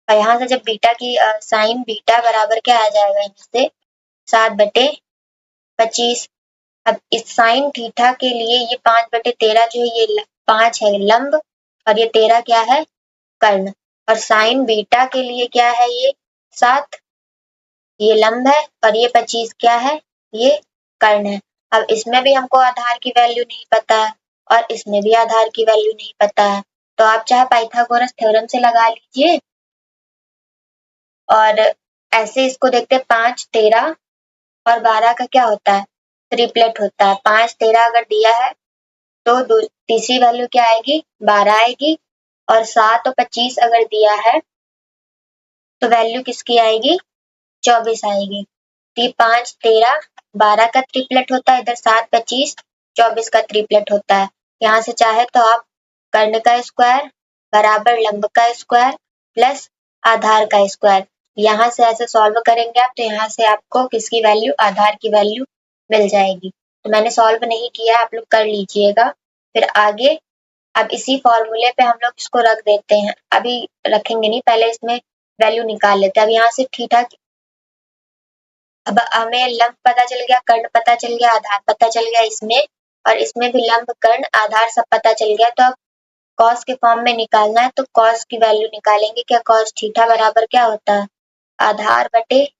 और यहाँ से जब बीटा की साइन बीटा बराबर क्या आ जाएगा? यहाँ से 7/25। अब इस साइन थीटा के लिए ये 5/13 जो है ये 5 है लंब और ये 13 क्या है? कर्ण। और साइन बीटा के लिए क्या है? ये 7 ये लंब है और ये 25 क्या है? ये कर्ण है। अब इसमें भी हमको आधार की वैल्यू नहीं पता है और इसमें भी आधार की वैल्यू नहीं पता है, तो आप चाहे पाइथागोरस थ्योरम से लगा लीजिए। और ऐसे इसको देखते 5, 13 और 12 का क्या होता है? ट्रिपलेट होता है। 5, 13 अगर दिया है तो तीसरी वैल्यू क्या आएगी? 12 आएगी। और 7 और 25 अगर दिया है तो वैल्यू किसकी आएगी? 24 आएगी। तो ये 5, 13, 12 का ट्रिपलेट होता है, इधर 7, 25, 24 का ट्रिपलेट होता है। यहाँ से चाहे तो आप कर्ण का स्क्वायर बराबर लंब का स्क्वायर प्लस आधार का स्क्वायर, यहाँ से ऐसे सॉल्व करेंगे आप तो यहाँ से आपको किसकी वैल्यू? आधार की वैल्यू मिल जाएगी। तो मैंने सॉल्व नहीं किया, आप लोग कर लीजिएगा। फिर आगे अब इसी फॉर्मूले पे हम लोग इसको रख देते हैं। अभी रखेंगे नहीं, पहले इसमें वैल्यू निकाल लेते हैं। अब यहाँ से थीटा, अब हमें लंब पता चल गया, कर्ण पता चल गया, आधार पता चल गया इसमें, और इसमें भी लंब कर्ण आधार सब पता चल गया। तो अब कॉस के फॉर्म में निकालना है तो कॉस की वैल्यू निकालेंगे। क्या? कॉस थीटा बराबर क्या होता है? आधार बटे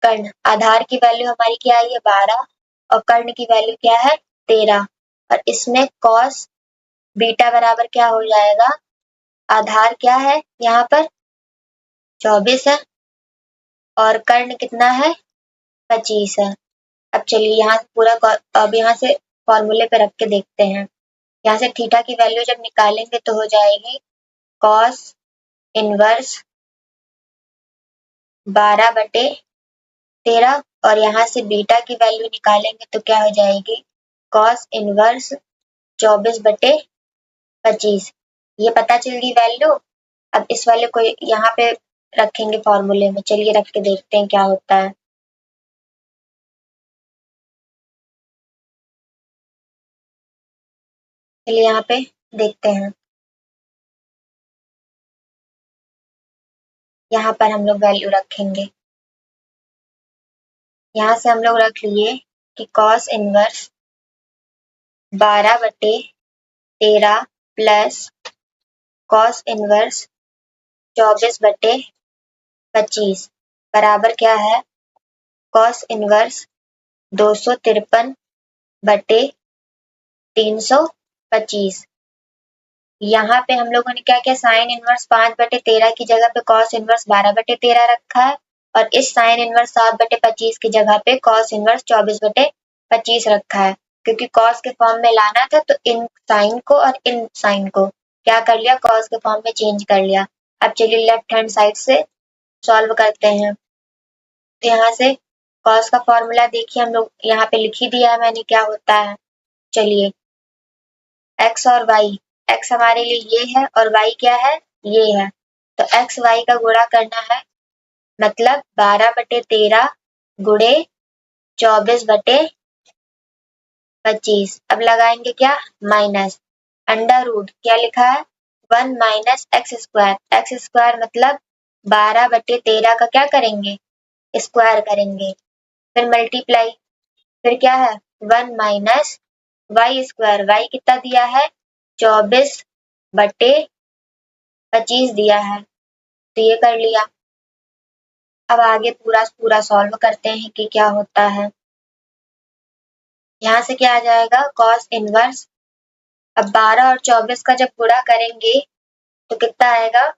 कर्ण। आधार की वैल्यू हमारी क्या आई है? 12 और कर्ण की वैल्यू क्या है? 13। और इसमें कॉस बीटा बराबर क्या हो जाएगा? आधार क्या है यहाँ पर? 24 है और कर्ण कितना है? 25 है। अब चलिए यहाँ से पूरा अब यहाँ से फॉर्मूले पे रख के देखते हैं। यहाँ से थीटा की वैल्यू जब निकालेंगे तो हो जाएगी कॉस इनवर्स 12/13 और यहाँ से बीटा की वैल्यू निकालेंगे तो क्या हो जाएगी? Cos inverse 24/25। ये पता चल गई वैल्यू। अब इस वाले को यहाँ पे रखेंगे फॉर्मूले में। चलिए रख के देखते हैं क्या होता है। चलिए यहाँ पे देखते हैं। यहाँ पर हम लोग वैल्यू रखेंगे। यहाँ से हम लोग रख लिए कि cos inverse 12/13 plus cos inverse 24/25 बराबर क्या है? Cos inverse 253/325। यहाँ पे हम लोगों ने क्या किया? साइन इनवर्स 5/13 की जगह पे कॉस इनवर्स 12/13 रखा है और इस साइन इनवर्स 7/25 की जगह पे कॉस इनवर्स 24/25 रखा है। क्योंकि कॉस के फॉर्म में लाना था तो इन साइन को और इन साइन को क्या कर लिया, कॉस के फॉर्म में चेंज कर लिया। अब चलिए लेफ्ट हैंड साइड से सॉल्व करते हैं। तो यहाँ से कॉस का फॉर्मूला देखिए हम लोग यहाँ पे लिख ही दिया है मैंने, क्या होता है। चलिए x और y, x हमारे लिए ये है और y क्या है, ये है। तो x y का गुणा करना है, मतलब 12/13 गुणे 24/25। अब लगाएंगे क्या, माइनस अंडर रूट, क्या लिखा है 1 minus x square, x square मतलब 12/13 का क्या करेंगे, स्क्वायर करेंगे। फिर मल्टीप्लाई, फिर क्या है 1 माइनस वाई स्क्वायर, वाई कितना दिया है 24/25 दिया है। तो ये कर लिया। अब आगे पूरा पूरा सॉल्व करते हैं कि क्या होता है। यहाँ से क्या आ जाएगा, कॉस इनवर्स। अब 12 और 24 का जब गुणा करेंगे तो कितना आएगा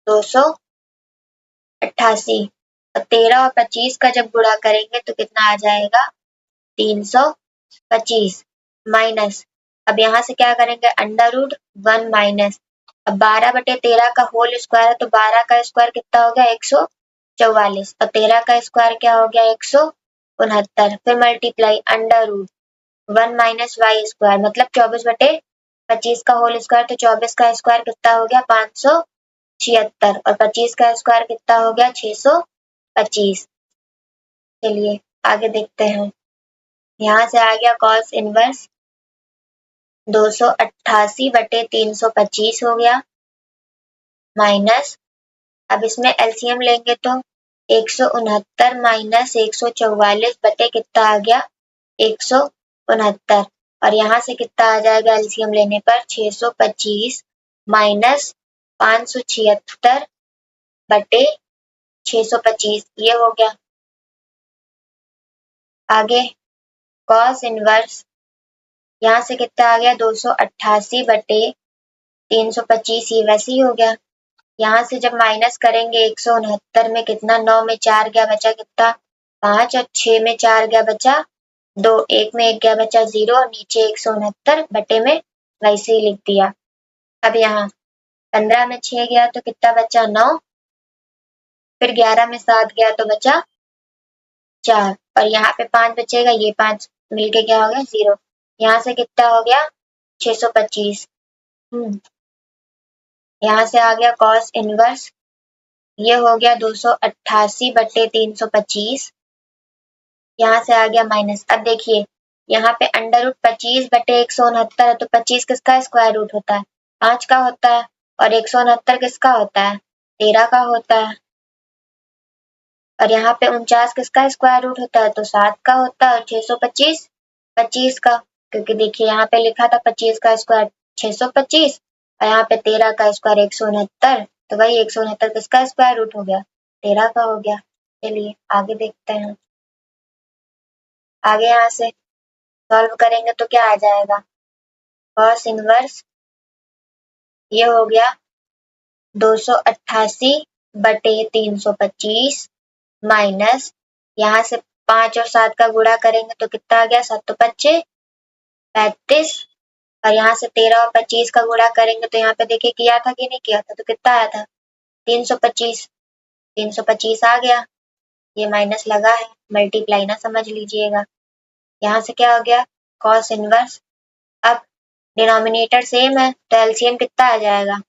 288, और 13 और 25 का जब गुणा करेंगे तो कितना आ जाएगा 325 माइनस। अब यहाँ से क्या करेंगे, अंडर रूट 1 माइनस, अब 12/13 का होल स्क्वायर है तो 12 का स्क्वायर कितना हो गया 144, और 13 का स्क्वायर क्या हो गया 169। फिर multiply under root 1 minus y square मतलब 24/25 का होल स्क्वायर, तो 24 का स्क्वायर कितना हो गया 576, और 25 का स्क्वायर कितना हो गया 625। चलिए आगे देखते हैं। यहाँ से आ गया कॉस इनवर्स 288/325 हो गया, माइनस, अब इसमें एलसीएम लेंगे तो 169 माइनस 144 बटे कितना आ गया 169, और यहाँ से कितना आ जाएगा एलसीएम लेने पर 625 माइनस 576 बटे 625, ये हो गया। आगे कॉस इनवर्स, यहाँ से कितना आ गया 288/325, ये वैसे ही हो गया। यहाँ से जब माइनस करेंगे 169 में कितना, 9 में 4 गया बचा कितना 5, और 6 में 4 गया बचा 2, 1 में 1 गया बचा 0, और नीचे 169 बटे में वैसे ही लिख दिया। अब यहाँ 15 में 6 गया तो कितना बचा 9, फिर 11 में 7 गया तो बचा 4, और यहाँ पे 5 बचेगा, ये 5 मिलके क्या हो गया 0। यहाँ से कितना हो गया 625। यहाँ से आ गया कॉस इनवर्स, ये हो गया 288/325, यहाँ से आ गया माइनस। अब देखिए यहाँ पे अंडर रूट 25/169 है तो 25 किसका स्क्वायर रूट होता है 5 का होता है, और 169 किसका होता है 13 का होता है, और यहाँ पे 49 किसका स्क्वायर रूट होता है तो 7 का होता है, और 625 25 का, क्योंकि देखिए यहाँ पे लिखा था 25 का स्क्वायर 625, और यहाँ पे 13 का स्क्वायर 169, तो वही 169 किसका स्क्वायर रूट हो गया 13 का हो गया। चलिए आगे देखते हैं। आगे यहाँ से सॉल्व करेंगे तो क्या आ जाएगा, कॉस इनवर्स ये हो गया 288/325 माइनस, यहाँ से 5 और 7 का गुणा करेंगे तो कितना आ गया 7 5 35, और यहाँ से 13 और 25 का गुणा करेंगे तो यहाँ पे देखिए किया था कि नहीं किया था, तो कितना आया था 325, 325 आ गया, ये माइनस लगा है, मल्टीप्लाई ना समझ लीजिएगा। यहाँ से क्या हो गया कॉस इनवर्स, अब डिनोमिनेटर सेम है तो एलसीएम कितना आ जाएगा,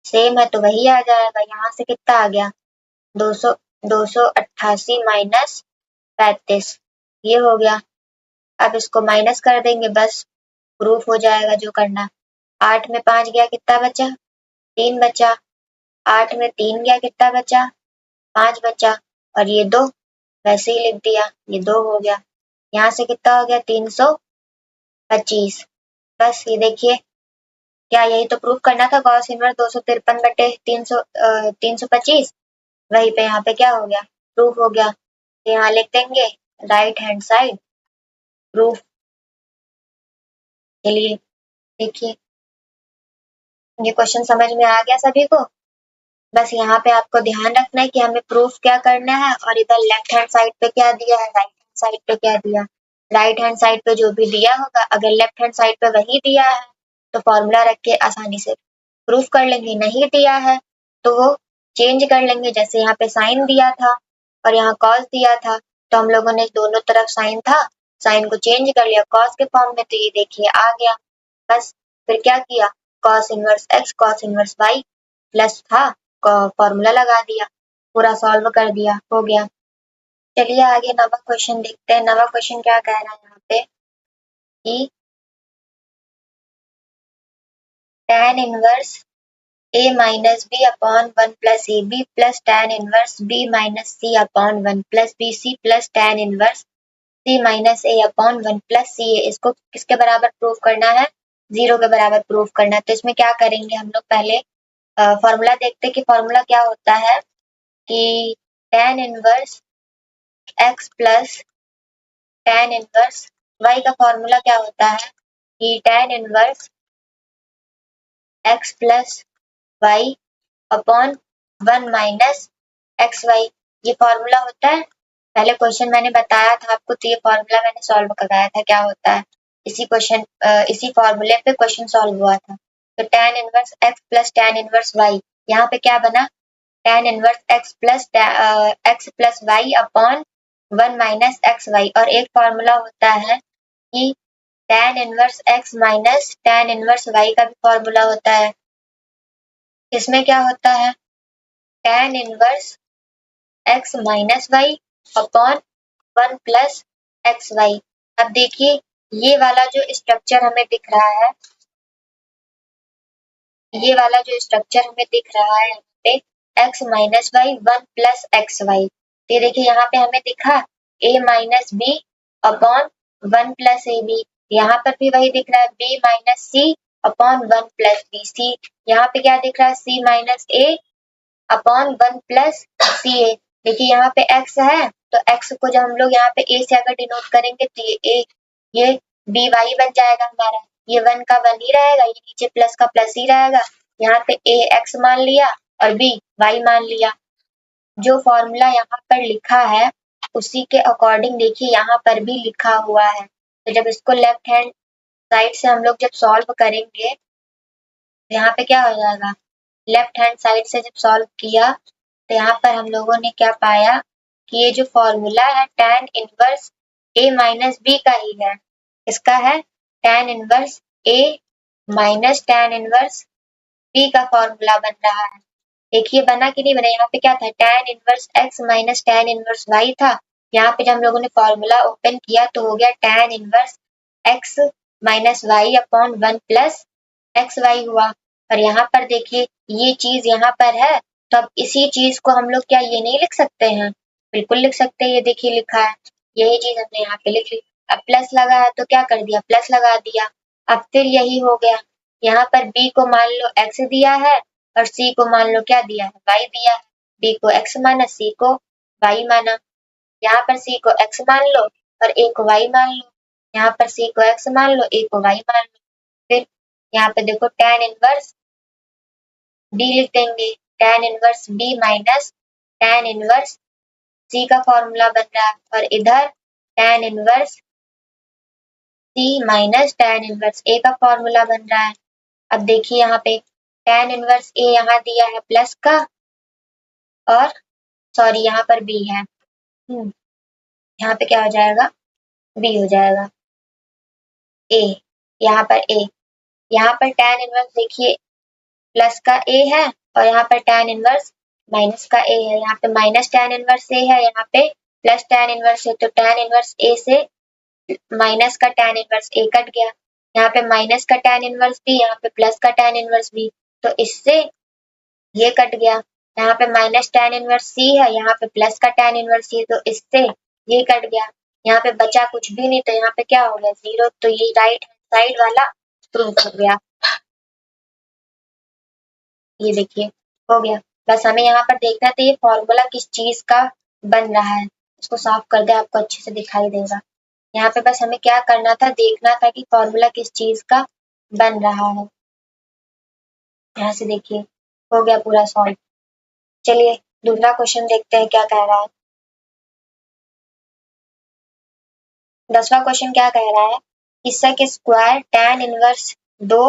सेम है तो वही आ जाएगा। यहाँ से कितना आ गया 288 माइनस 35, ये हो गया। अब इसको माइनस कर देंगे, बस प्रूफ हो जाएगा जो करना। 8 में 5 गया कितना बचा 3 बचा, 8 में 3 गया कितना बचा 5 बचा, और ये 2 वैसे ही लिख दिया, ये 2 हो गया। यहाँ से कितना हो गया 325, बस ये देखिए, क्या यही तो प्रूफ करना था, कॉस इनवर्स 253/325, वहीं पे यहाँ पे क्या हो गया प्रूफ हो गया। तो यहाँ लिख देंगे राइट हैंड साइड प्रूफ। चलिए देखिए, ये क्वेश्चन समझ में आ गया सभी को। बस यहाँ पे आपको ध्यान रखना है कि हमें प्रूफ क्या करना है, और इधर लेफ्ट हैंड साइड पे क्या दिया है, राइट हैंड साइड पे क्या दिया। राइट हैंड साइड पे जो भी दिया होगा, अगर लेफ्ट हैंड साइड पे वही दिया है तो फॉर्मूला रख के आसानी से प्रूफ कर लेंगे। नहीं दिया है तो वो चेंज कर लेंगे, जैसे यहाँ पे साइन दिया था और यहाँ कॉस दिया था, तो हम लोगों ने दोनों तरफ साइन था, साइन को चेंज कर लिया कॉस के फॉर्म में, तो ये देखिए आ गया। बस फिर क्या किया, cos inverse x cos inverse y plus था, फॉर्मूला लगा दिया, पूरा सॉल्व कर दिया, हो गया। चलिए आगे नवा क्वेश्चन देखते हैं। नवा क्वेश्चन क्या कह रहा है यहाँ पे कि tan inverse a minus B upon 1 plus A B plus tan inverse b minus C upon 1 plus B C plus tan inverse c minus a upon 1 plus C A, इसको किसके बराबर प्रूफ करना है, 0 के बराबर प्रूफ करना है। तो इसमें क्या करेंगे हम लोग, पहले फॉर्मूला देखते हैं कि फॉर्मूला क्या होता है कि tan inverse x plus tan inverse y का फॉर्मूला क्या होता है कि tan inverse x plus y upon 1 minus x y, ये फॉर्मूला होता है। पहले क्वेश्चन मैंने बताया था आपको, तो ये फॉर्मूला मैंने सॉल्व कराया था क्या होता है, इसी फॉर्मूले पे क्वेश्चन सॉल्व हुआ था। तो tan inverse x plus tan inverse y, यहाँ पे क्या बना, tan inverse x plus y upon 1 minus x y, और एक फॉर्मूला होता है कि tan inverse x minus tan inverse y का भी फॉर्मूला होता है। इसमें क्या होता है, tan inverse x minus y upon 1 plus x y. अब देखिए ये वाला जो स्ट्रक्चर हमें दिख रहा है, ये वाला जो स्ट्रक्चर हमें दिख रहा है यहाँ पे x minus y 1 plus x y, ये देखिए यहाँ पे हमें दिखा a minus B upon 1 plus A B, यहाँ पर भी वही दिख रहा है b minus C upon 1 plus B C, यहाँ पे क्या दिख रहा है c minus a upon 1 plus C A. देखिए यहाँ पे x है, तो x को जब हम लोग यहाँ पे a से अगर डिनोट करेंगे तो ये a, ये बी वाई बन जाएगा हमारा, ये 1 का 1 ही रहेगा, ये नीचे प्लस का प्लस ही रहेगा, यहाँ पे a x मान लिया और b y मान लिया। जो फॉर्मूला यहाँ पर लिखा है उसी के अकॉर्डिंग देखिए यहाँ पर भी लिखा हुआ है। तो जब इसको लेफ्ट हैंड साइड से हम लोग जब सॉल्व करेंगे, यहाँ पे क्या हो जाएगा, लेफ्ट हैंड साइड से जब सॉल्व किया तो यहाँ पर हम लोगों ने क्या पाया कि ये जो फॉर्मूला है tan inverse a minus b का ही है। इसका है tan inverse a minus tan inverse b का फॉर्मूला बन रहा है। देखिए बना कि नहीं बना, यहाँ पे क्या था, tan inverse x minus tan inverse y था, यहाँ पे जब हम लोगों ने फॉर्मूला ओपन किया तो हो गया tan inverse x minus y upon 1 plus x y हुआ। और यहाँ पर देखिए ये चीज यहाँ पर है, तो अब इसी चीज को हम लोग क्या ये नहीं लिख सकते हैं, बिल्कुल लिख सकते हैं। ये देखिए लिखा है, यही चीज हमने यहाँ पे लिख ली। अब प्लस लगा है तो क्या कर दिया, प्लस लगा दिया। अब फिर यही हो गया, यहाँ पर b को मान लो x दिया है और c को मान लो क्या दिया है, y दिया है। b को x माना, c को y माना, यहाँ पर c को x मान लो और a को y मान लो, यहाँ पर c को x मान लो, a को y मान लो। फिर यहाँ पे देखो tan इनवर्स b लिख देंगे, tan inverse b minus tan inverse c का फॉर्मूला बन रहा है, और इधर tan inverse c minus tan inverse a का फॉर्मूला बन रहा है। अब देखिए यहाँ पे tan इनवर्स a यहाँ दिया है प्लस का, और सॉरी यहाँ पर b है, यहाँ पे क्या हो जाएगा, b हो जाएगा, a, यहाँ पर a, यहाँ पर tan इनवर्स देखिए प्लस का a है और यहाँ पर tan इनवर्स माइनस का a है, यहाँ पे माइनस tan इनवर्स a है, यहाँ पे प्लस tan इनवर्स है, तो tan इनवर्स a से माइनस का tan इनवर्स a कट गया, यहाँ पे माइनस का tan इनवर्स b, यहाँ पे प्लस का tan इनवर्स b, तो इससे ये कट गया। यहाँ पे माइनस tan इनवर्स c है, यहाँ पे प्लस का tan इनवर्स c, तो इससे ये कट गया। यहाँ पे बचा कुछ भी नहीं, तो यहाँ पे क्या हो गया, 0, तो ये राइट साइड वाला प्रूफ हो गया। ये देखिए हो गया। बस हमें यहाँ पर देखना था ये फॉर्मूला किस चीज का बन रहा है, इसको साफ कर दे, आपको अच्छे से दिखाई देगा। यहाँ पे बस हमें क्या करना था, देखना था कि फॉर्मूला किस चीज का बन रहा है। यहाँ से देखिए हो गया पूरा सॉल्व। चलिए दूसरा क्वेश्चन देखते हैं क्या कह रहा है। 10वां क्वेश्चन क्या कह रहा है कि sec square tan inverse 2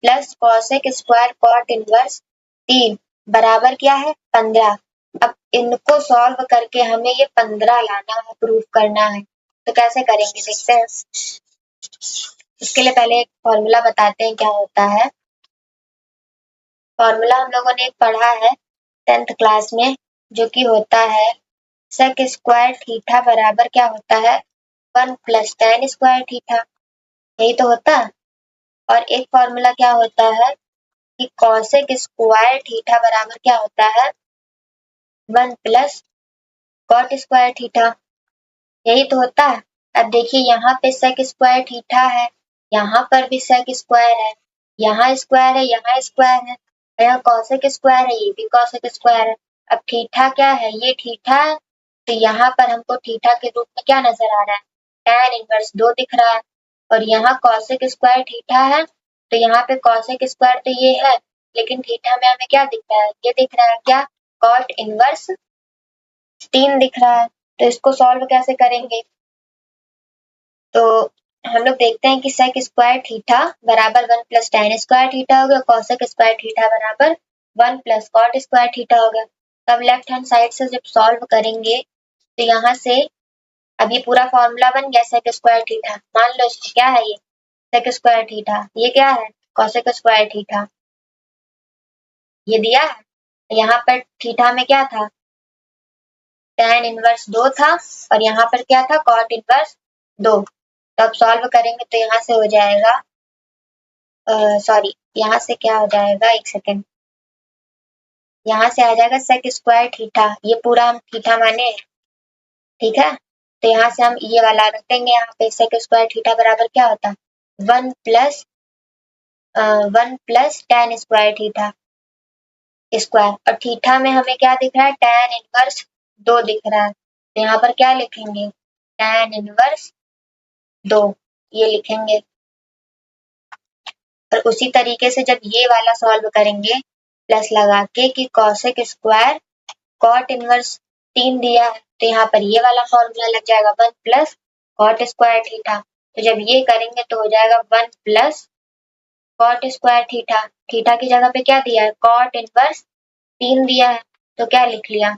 plus cosec square cot inverse 3 बराबर क्या है 15। अब इनको सॉल्व करके हमें ये 15 लाना है, प्रूफ करना है। तो कैसे करेंगे देखते हैं। इसके लिए पहले एक फॉर्मूला बताते हैं क्या होता है। फॉर्मूला हम लोगों ने पढ़ा है 10th क्लास में, जो कि होता है सेक स्क्वायर थीटा बराबर क्या होता है 1 प्लस tan स्क्वायर थीटा, यही तो होता है। और एक फॉर्मूला क्या होता है कि कॉसेक स्क्वायर थीटा बराबर क्या होता है 1 प्लस कॉट स्क्वायर थीटा, यही तो होता है। अब देखिए यहाँ पे सेक स्क्वायर थीटा है, यहाँ पर भी सेक स्क्वायर है, यहाँ स्क्वायर है, यहाँ स्क्वायर है, यहाँ कॉसेक स्क्वायर है, ये भी कॉसेक स्क्वायर है। अब थीटा क्या है, ये थीटा है, तो यहाँ पर हमको थीटा के रूप में क्या नजर आ रहा है tan इनवर्स 2 दिख रहा है। और यहाँ कॉसेक स्क्वायर थीटा है, तो यहाँ पे कॉसेक स्क्वायर तो ये है, लेकिन थीटा में हमें क्या दिख रहा है, ये दिख रहा है क्या कॉट इनवर्स 3 दिख रहा है। तो इसको सॉल्व कैसे करेंगे, तो हम लोग देखते हैं कि सेक स्क्वायर थीटा बराबर 1 प्लस tan स्क्वायर थीटा हो गया, कॉसेक स्क्वायर थीटा बराबर 1 प्लस कॉट स्क्वायर थीटा हो गया। तब लेफ्ट हैंड साइड से जब सॉल्व करेंगे तो यहाँ से अब ये पूरा फॉर्मूला बन गया सेक स्क्वायर थीटा। मान लो इसमें क्या है, ये सेक स्क्वायर थीटा, ये क्या है कॉसेक स्क्वायर थीटा, ये दिया है। यहाँ पर थीटा में क्या था tan इनवर्स 2 था, और यहाँ पर क्या था कॉट इनवर्स 2। तो अब सॉल्व करेंगे तो यहाँ से हो जाएगा सॉरी यहाँ से क्या हो जाएगा, एक सेकेंड, यहाँ से आ जाएगा सेक स्क्वायर थीटा, ये पूरा हम थीटा माने, ठीक है। तो यहाँ से हम ये वाला रख देंगे, यहाँ पे सेक स्क्वायर थीटा बराबर क्या होता है 1 plus tan square theta square, और थीटा में हमें क्या दिख रहा है tan इनवर्स 2 दिख रहा है। तो यहाँ पर क्या लिखेंगे tan इनवर्स 2, ये लिखेंगे। और उसी तरीके से जब ये वाला सॉल्व करेंगे प्लस लगा के कि कॉसेक स्क्वायर कॉट इनवर्स 3 दिया है, तो यहाँ पर ये वाला फॉर्मूला लग जाएगा 1 प्लस कॉट स्क्वायर थीटा। तो जब ये करेंगे तो हो जाएगा 1 plus cot square theta, theta की जगह पे क्या दिया है कॉट इनवर्स 3 दिया है, तो क्या लिख लिया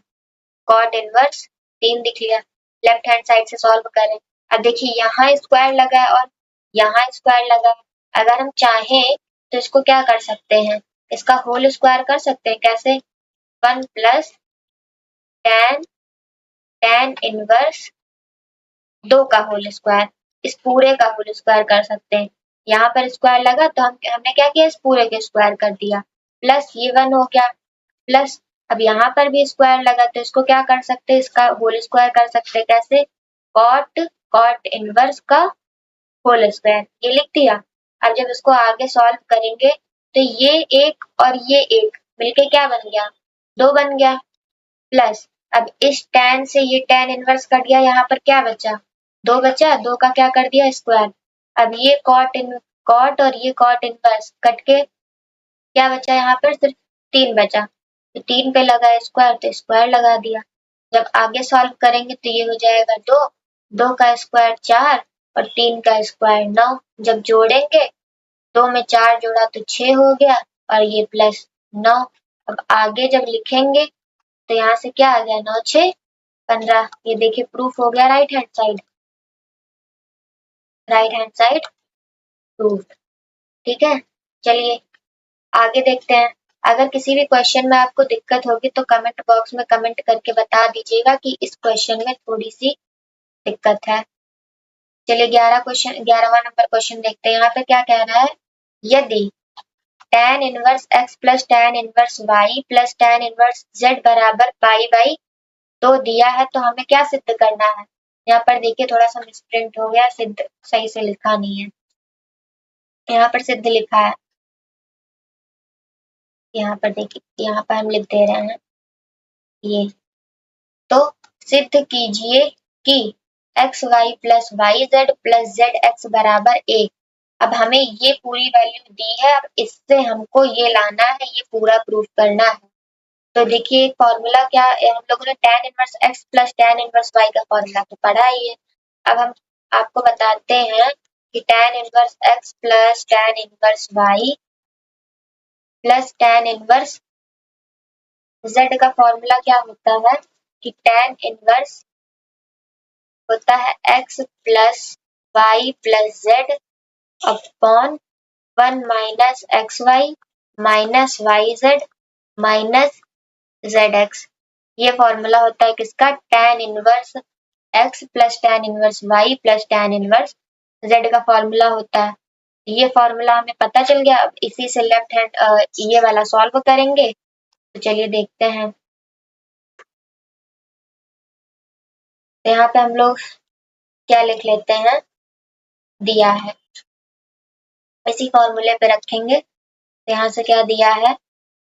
कॉट इनवर्स 3 लिख लिया। लेफ्ट हैंड साइड से सॉल्व करें। अब देखिए यहाँ स्क्वायर लगा है और यहाँ स्क्वायर लगा है, अगर हम चाहें तो इसको क्या कर सकते हैं, इसका होल स्क्वायर कर सकते हैं। कैसे 1 प्लस tan इनवर्स 2 का होल स्क्वायर, इस पूरे का होल स्क्वायर कर सकते हैं। यहाँ पर स्क्वायर लगा तो हमने क्या किया इस पूरे के स्क्वायर कर दिया, प्लस ये 1 हो गया, प्लस अब यहाँ पर भी स्क्वायर लगा तो इसको क्या कर सकते हैं, इसका होल स्क्वायर कर सकते हैं। कैसे कॉट इनवर्स का होल स्क्वायर, ये लिख दिया। अब जब इसको आगे सॉल्व करेंगे तो ये एक और ये एक मिलके क्या बन गया 2 बन गया, प्लस अब इस tan से ये tan इनवर्स कट गया, यहाँ पर क्या बचा 2 बचा, 2 का क्या कर दिया स्क्वायर। अब ये कॉट और ये कॉट इनवर्स कट के क्या बचा, यहाँ पर सिर्फ 3 बचा, तो 3 पे लगा स्क्वायर तो स्क्वायर लगा दिया। जब आगे सॉल्व करेंगे तो ये हो जाएगा 2, 2 का स्क्वायर 4 और 3 का स्क्वायर 9। जब जोड़ेंगे 2 में 4 जोड़ा तो 6 हो गया और ये प्लस 9। अब आगे जब लिखेंगे तो यहाँ से क्या आ गया 9 6 15, ये देखिए प्रूफ हो गया राइट हैंड साइड प्रूफ, ठीक है। चलिए आगे देखते हैं। अगर किसी भी क्वेश्चन में आपको दिक्कत होगी तो कमेंट बॉक्स में कमेंट करके बता दीजिएगा कि इस क्वेश्चन में थोड़ी सी दिक्कत है। चलिए 11वां नंबर क्वेश्चन देखते हैं। यहाँ पे क्या कह रहा है, यदि tan inverse x plus tan inverse y plus tan inverse z बराबर पाई बाई 2 दिया है तो हमें क्या सिद्ध करना है। यहाँ पर देखिए थोड़ा सा मिसप्रिंट हो गया, सिद्ध सही से लिखा नहीं है, यहाँ पर सिद्ध लिखा है। यहाँ पर देखिए, यहाँ पर हम लिख दे रहे हैं ये, तो सिद्ध कीजिए कि x y plus y z plus z x बराबर 1। अब हमें ये पूरी वैल्यू दी है, अब इससे हमको ये लाना है, ये पूरा प्रूफ करना है। तो देखिए फॉर्मूला क्या है, हम लोगों ने tan inverse x plus tan inverse y का फॉर्मूला तो पढ़ा ही है। अब हम आपको बताते हैं कि tan inverse x plus tan inverse y plus tan inverse z का फॉर्मूला क्या होता है कि tan इनवर्स होता है x plus y plus z upon 1 minus x y minus y z minus z x. ये फॉर्मूला होता है किसका, tan inverse x plus tan inverse y plus tan inverse z का फॉर्मूला होता है। ये फॉर्मूला हमें पता चल गया। अब इसी से लेफ्ट हैंड ये वाला सॉल्व करेंगे। तो चलिए देखते हैं। तो यहाँ पे हम लोग क्या लिख लेते हैं, दिया है, इसी फॉर्मूले पे रखेंगे। तो यहाँ से क्या दिया है,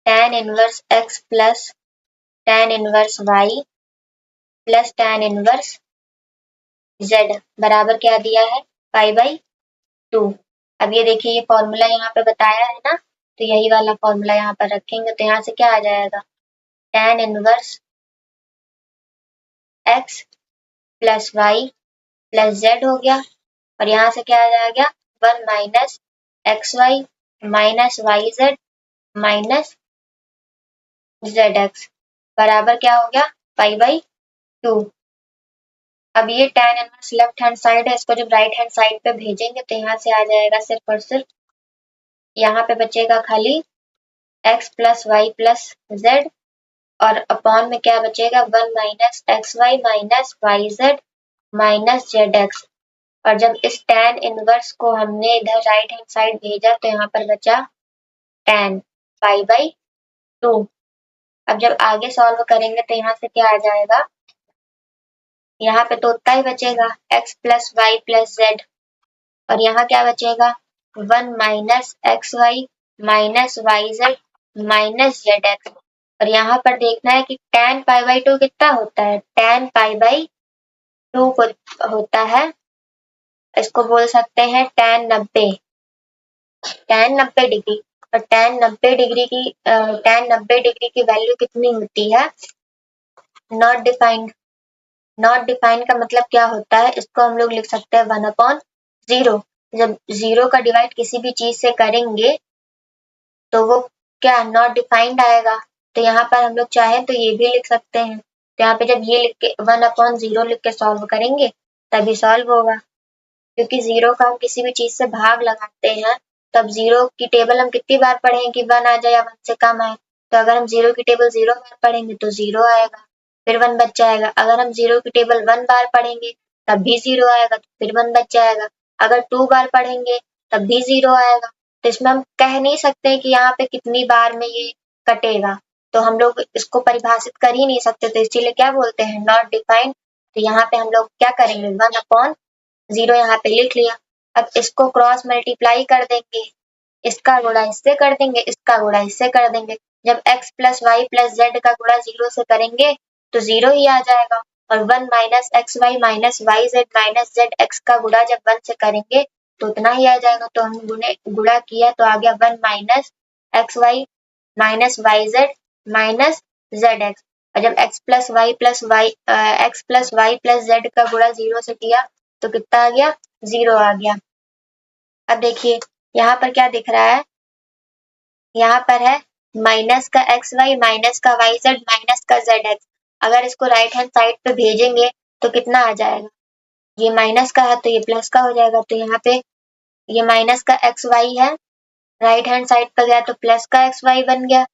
tan inverse x plus tan inverse y plus tan inverse z बराबर क्या दिया है, पाई बाई 2। अब ये देखिए ये फॉर्मूला यहाँ पे बताया है ना, तो यही वाला फॉर्मूला यहाँ पर रखेंगे। तो यहाँ से क्या आ जाएगा, tan inverse x plus y plus z हो गया। और यहाँ से क्या आ जाएगा, 1 minus x y minus y z minus z x बराबर क्या हो गया, पाई बाई 2। अब ये tan inverse left hand side है, इसको जब राइट हैंड साइड पे भेजेंगे तो यहाँ से आ जाएगा सिर्फ और सिर्फ, यहाँ पे बचेगा खाली x plus y plus z और अपॉन में क्या बचेगा, 1 minus x y minus y z minus z x. और जब इस tan इनवर्स को हमने इधर राइट हैंड साइड भेजा तो यहाँ पर बचा tan पाई बाई 2। अब जब आगे सॉल्व करेंगे तो यहाँ से क्या आ जाएगा, यहाँ पे तो उतना ही बचेगा x plus y plus z और यहाँ क्या बचेगा, 1 minus x y minus y z minus z x. और यहाँ पर देखना है कि tan पाई बाई 2 कितना होता है, tan पाई बाई 2 होता है, इसको बोल सकते हैं tan 90, tan 90 डिग्री। और tan 90 डिग्री की tan 90 डिग्री की वैल्यू कितनी होती है, नॉट डिफाइंड। नॉट डिफाइंड का मतलब क्या होता है, इसको हम लोग लिख सकते हैं 1/0। जब 0 का डिवाइड किसी भी चीज से करेंगे तो वो क्या, नॉट डिफाइंड आएगा। तो यहाँ पर हम लोग चाहे तो ये भी लिख सकते हैं। तो यहाँ पे जब ये लिख के 1/0 लिख के सॉल्व करेंगे तभी सॉल्व होगा, क्योंकि 0 का हम किसी भी चीज से भाग लगाते हैं तब 0 की टेबल हम कितनी बार पढ़ें कि 1 आ जाए या 1 से कम आए। तो अगर हम 0 की टेबल 0 बार पढ़ेंगे तो 0 आएगा, फिर 1 बच जाएगा। अगर हम 0 की टेबल 1 बार पढ़ेंगे तब भी 0 आएगा, तो फिर 1 बच जाएगा। अगर 2 बार पढ़ेंगे तब भी 0 आएगा। तो इसमें हम कह नहीं सकते कि यहाँ पे कितनी बार में ये कटेगा, तो हम लोग इसको परिभाषित कर ही नहीं सकते, तो इसीलिए क्या बोलते हैं, नॉट डिफाइंड। तो यहाँ पे हम लोग क्या करेंगे, 1/0 यहाँ पे लिख लिया। अब इसको क्रॉस मल्टीप्लाई कर देंगे, इसका गुणा इससे कर देंगे, इसका गुणा इससे कर देंगे। जब x plus y plus z का गुणा 0 से करेंगे तो 0 ही आ जाएगा। और 1 minus x y minus y z minus z x का गुणा जब 1 से करेंगे तो उतना ही आ जाएगा। तो हम गुणा किया तो आ गया 1 minus x y minus y z minus z x. और जब x plus y plus z का गुणा 0 से किया तो कितना आ गया, 0 आ गया। अब देखिए यहाँ पर क्या दिख रहा है, यहाँ पर है माइनस का एक्स वाई माइनस का वाई जेड माइनस का जेड एक्स। अगर इसको राइट हैंड साइड पे भेजेंगे तो कितना आ जाएगा, ये माइनस का है तो ये प्लस का हो जाएगा। तो यहाँ पे ये माइनस का एक्स वाई है, राइट हैंड साइड पे गया तो प्लस का एक्स वाई बन गया।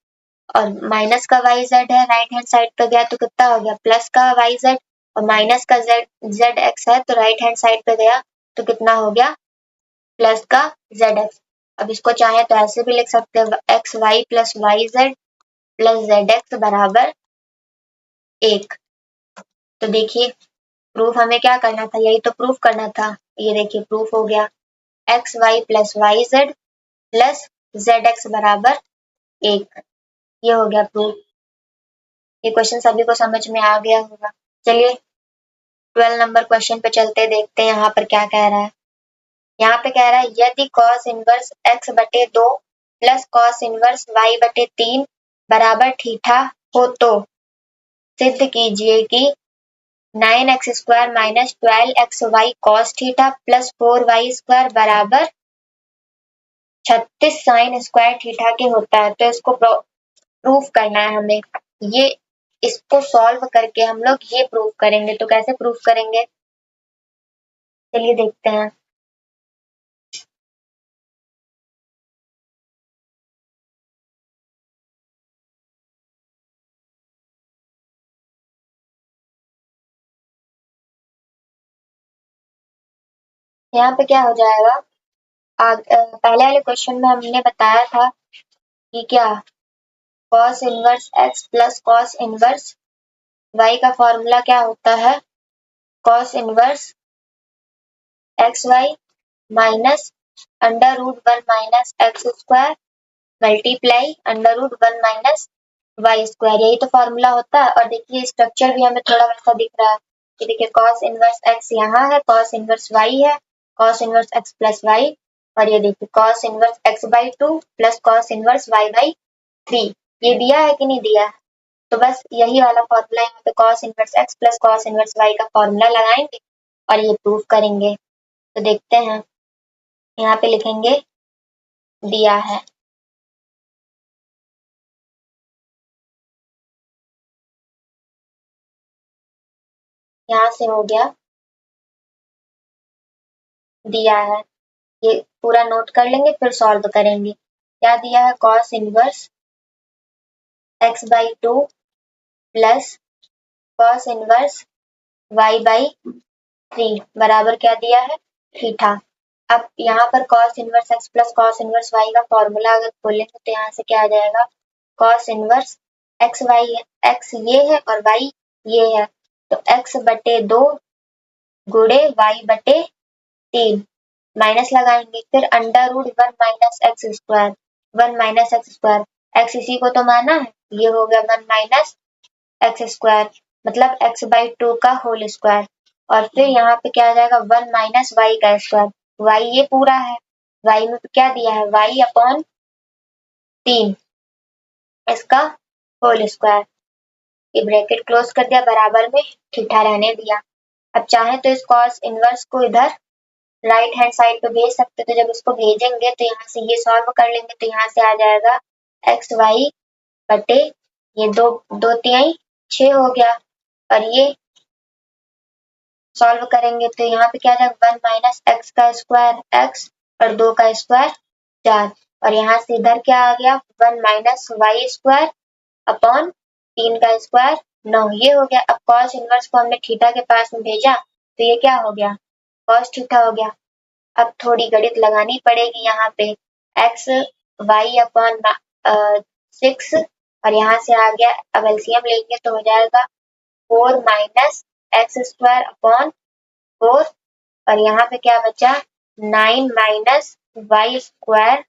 और माइनस का वाई जेड है, राइट हैंड साइड पे गया तो कितना हो गया, प्लस का वाई जेड। और माइनस का जेड एक्स है तो राइट हैंड साइड पे गया तो कितना हो गया, प्लस का जेड एक्स। अब इसको चाहे तो ऐसे भी लिख सकते हैं, x y plus y z plus z x बराबर 1। तो देखिए प्रूफ हमें क्या करना था, यही तो प्रूफ करना था। ये देखिए प्रूफ हो गया, x y plus y z plus z x बराबर 1। ये हो गया प्रूफ। ये क्वेश्चन सभी को समझ में आ गया होगा। चलिए 12 नंबर क्वेश्चन पे चलते, देखते हैं यहाँ पर क्या कह रहा है। यहाँ पे कह रहा है यदि cos इनवर्स x बटे 2 प्लस cos इनवर्स y बटे 3 बराबर थीटा हो तो सिद्ध कीजिए कि 9x square minus 12xy cos theta plus 4y square बराबर 36 साइन स्क्वायर थीटा के होता है। तो इसको प्रूफ करना है हमें। ये इसको सॉल्व करके हम लोग ये प्रूफ करेंगे। तो कैसे प्रूफ करेंगे, चलिए देखते हैं। यहाँ पे क्या हो जाएगा, पहले वाले क्वेश्चन में हमने बताया था कि क्या cos inverse x plus cos inverse y का फॉर्मूला क्या होता है, cos inverse x y minus under root 1 minus x square multiply under root 1 minus y square. यही तो फॉर्मूला होता है। और देखिए स्ट्रक्चर भी हमें थोड़ा वैसा दिख रहा है कि देखिए cos इनवर्स x यहाँ है, cos इनवर्स y है, cos inverse x plus y, और ये देखिए cos inverse x by 2 plus cos inverse y by 3। ये दिया है कि नहीं दिया है? तो बस यही वाला फॉर्मूला यहाँ पे cos inverse x plus cos inverse y का फॉर्मूला लगाएंगे और ये प्रूफ करेंगे। तो देखते हैं, यहाँ पे लिखेंगे दिया है। यहाँ से हो गया दिया है, ये पूरा नोट कर लेंगे फिर सॉल्व करेंगे। क्या दिया है, cos inverse x by 2 plus cos inverse y by 3 बराबर क्या दिया है, थीटा। अब यहाँ पर cos inverse x plus cos inverse y का फॉर्मूला अगर खोलेंगे तो यहाँ से क्या आ जाएगा, cos इनवर्स x ये है और y ये है, तो x बटे 2 गुणे y बटे 3 माइनस लगाएंगे, फिर under root 1 minus x square, 1 minus x square, x इसी को तो माना है, ये हो गया 1 माइनस एक्स स्क्वायर मतलब x बाई 2 का होल स्क्वायर। और फिर यहाँ पे क्या आ जाएगा, 1 माइनस वाई का स्क्वायर, y ये पूरा है, y में क्या दिया है, y अपॉन 3 इसका होल स्क्वायर। ये ब्रैकेट क्लोज कर दिया, बराबर में थीटा रहने दिया। अब चाहे तो इस cos इनवर्स को इधर राइट हैंड साइड पे भेज सकते, तो जब इसको भेजेंगे तो यहाँ से ये सॉल्व कर लेंगे, तो यहाँ से आ जाएगा एक्स वाई बटे ये दो दो तिहाई 6 हो गया, और ये सॉल्व करेंगे तो यहाँ पे क्या आ जाएगा, 1 माइनस एक्स का स्क्वायर एक्स और 2 का स्क्वायर 4, और यहाँ से इधर क्या आ गया, 1 माइनस वाई स्क्वायर अपॉन 3 का स्क्वायर 9, ये हो गया। अब cos इनवर्स को हमने थीटा के पास में भेजा तो ये क्या हो गया, cos थीटा हो गया। अब थोड़ी गणित लगानी पड़ेगी यहाँ पे, एक्स वाई अपॉन 6, और यहाँ से आ गया, अब एलसीएम लेंगे तो हो जाएगा 4 माइनस एक्स स्क्वायर अपॉन 4, और यहाँ पे क्या बचा, 9 माइनस वाई स्क्वायर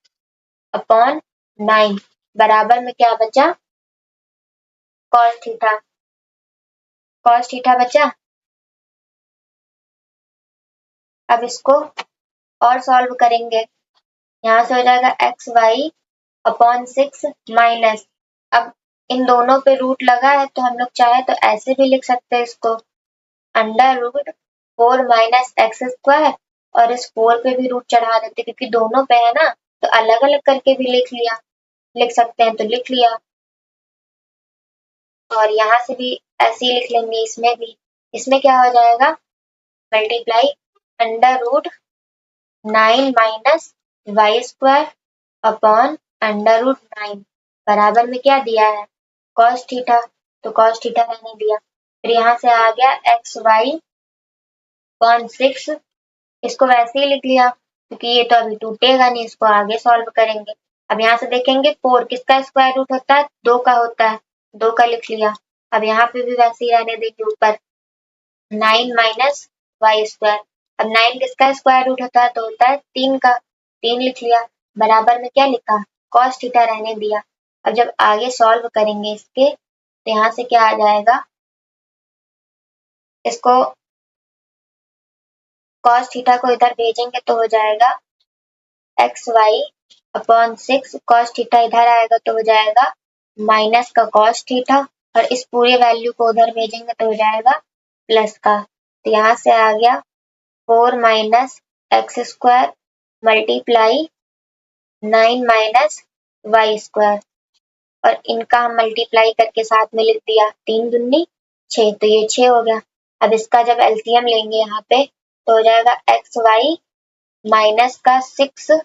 अपॉन 9 बराबर में क्या बचा, cos थीटा, cos थीटा बचा। अब इसको और सॉल्व करेंगे, यहाँ से हो जाएगा एक्स वाई अपॉन 6 माइनस, अब इन दोनों पे रूट लगा है तो हम लोग चाहे तो ऐसे भी लिख सकते हैं इसको, under root 4 minus x square, और इस 4 पे भी रूट चढ़ा देते क्योंकि दोनों पे है ना, तो अलग अलग करके भी लिख सकते हैं तो लिख लिया, और यहाँ से भी ऐसे ही लिख लेंगे, इसमें क्या हो जाएगा, multiply under root 9 minus y square upon under root 9 बराबर में क्या दिया है, cos थीटा, तो cos थीटा रहने दिया। फिर यहाँ से आ गया एक्स वाई अपॉन 6, इसको वैसे ही लिख लिया क्योंकि ये तो अभी टूटेगा नहीं, इसको आगे सॉल्व करेंगे। अब यहाँ से देखेंगे 4 किसका स्क्वायर रूट होता है, 2 का होता है, 2 का लिख लिया। अब यहाँ पे भी वैसे ही रहने देंगे, ऊपर 9 माइनस वाई स्क्वायर, अब 9 किसका स्क्वायर रूट होता है, तो होता है 3 का, 3 लिख लिया, बराबर में क्या लिखा, cos थीटा रहने दिया। अब जब आगे सॉल्व करेंगे इसके तो यहाँ से क्या आ जाएगा, इसको cos थीटा को इधर भेजेंगे तो हो जाएगा x y upon 6, cos theta इधर आएगा तो हो जाएगा माइनस का cos थीटा, और इस पूरे वैल्यू को उधर भेजेंगे तो हो जाएगा प्लस का, तो यहाँ से आ गया 4 minus x square multiply 9 minus y square, और इनका हम मल्टीप्लाई करके साथ में लिख दिया, 3 दूनी 6, तो ये 6 हो गया। अब इसका जब एलसीएम लेंगे यहाँ पे तो हो जाएगा एक्स वाई माइनस का 6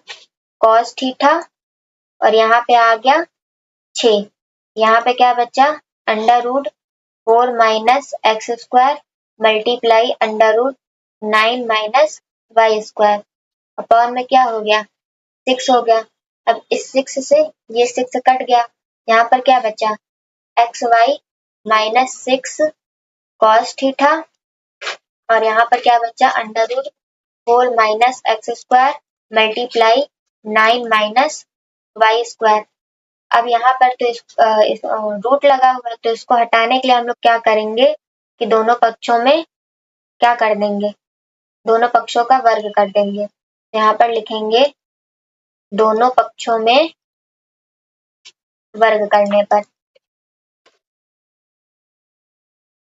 कॉस थीटा, और यहाँ पे आ गया 6, यहाँ पे क्या बचा, under root 4 minus x square multiply under root 9 minus y square, upon में क्या हो गया 6 हो गया। अब इस 6 से ये 6 कट गया, यहाँ पर क्या बचा x y minus 6 cos theta, और यहाँ पर क्या बचा under root 4 minus x square multiply 9 minus y square. अब यहाँ पर तो इस रूट लगा हुआ है, तो इसको हटाने के लिए हम लोग क्या करेंगे कि दोनों पक्षों में क्या कर देंगे, दोनों पक्षों का वर्ग कर देंगे। यहाँ पर लिखेंगे दोनों पक्षों में वर्ग करने पर,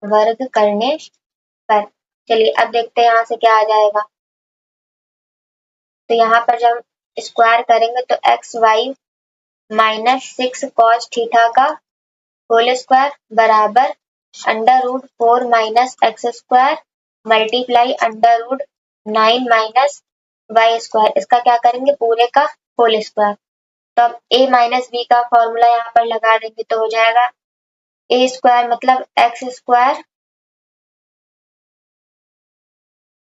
वर्ग करने पर, चलिए अब देखते हैं यहाँ से क्या आ जाएगा। तो यहाँ पर जब स्क्वायर करेंगे तो x y minus 6 cos theta का होल स्क्वायर बराबर under root 4 minus x square multiply under root 9 minus y square, इसका क्या करेंगे पूरे का होल स्क्वायर। तो अब a माइनस बी का फॉर्मूला यहाँ पर लगा देंगे तो हो जाएगा a स्क्वायर मतलब एक्स स्क्वायर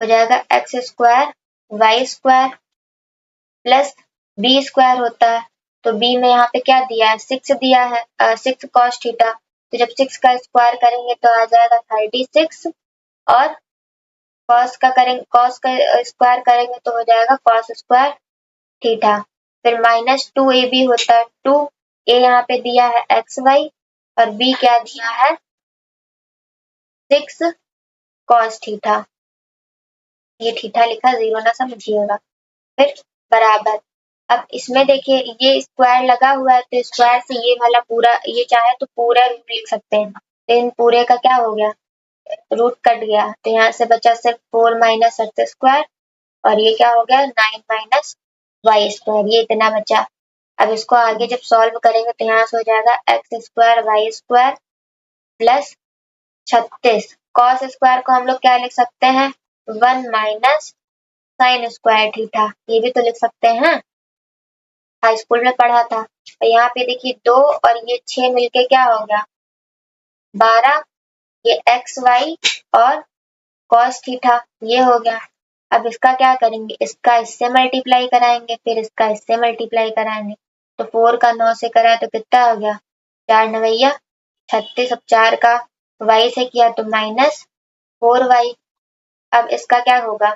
हो जाएगा x square y square plus b square होता है, तो बी में यहाँ पे क्या दिया है 6 दिया है, 6 कॉस थीटा, तो जब 6 का स्क्वायर करेंगे तो आ जाएगा 36, और कॉस का स्क्वायर करेंगे तो हो जाएगा कॉस स्क्वायर थीटा। फिर माइनस 2ab होता है, 2a यहाँ पे दिया है एक्स वाई और b क्या दिया है 6 कॉस थीटा, ये थीटा लिखा 0 ना समझिएगा। फिर बराबर, अब इसमें देखिए ये स्क्वायर लगा हुआ है तो स्क्वायर से ये वाला पूरा, ये चाहे तो पूरा रूट लिख सकते हैं, लेकिन पूरे का क्या हो गया रूट कट गया, तो यहाँ से बचा सिर्फ 4 माइनस एक्स स्क्वायर, और ये क्या हो गया 9 माइनस वाई स्क्वायर, ये इतना बचा। अब इसको आगे जब सॉल्व करेंगे तो यहाँ से हो जाएगा x square y square plus 36, cos square को हम लोग क्या लिख सकते हैं 1 माइनस साइन स्क्वायर थीटा, ये भी तो लिख सकते हैं, हाई स्कूल में पढ़ा था। और यहाँ पे देखिए 2 और ये 6 मिलके क्या हो गया 12, ये एक्स वाई और कॉस थीटा ये हो गया। अब इसका क्या करेंगे, इसका इससे मल्टीप्लाई कराएंगे, फिर इसका इससे मल्टीप्लाई कराएंगे, तो 4 का 9 से कराए तो कितना हो गया 4 9 36, अब 4 का y से किया तो माइनस 4y। अब इसका क्या होगा,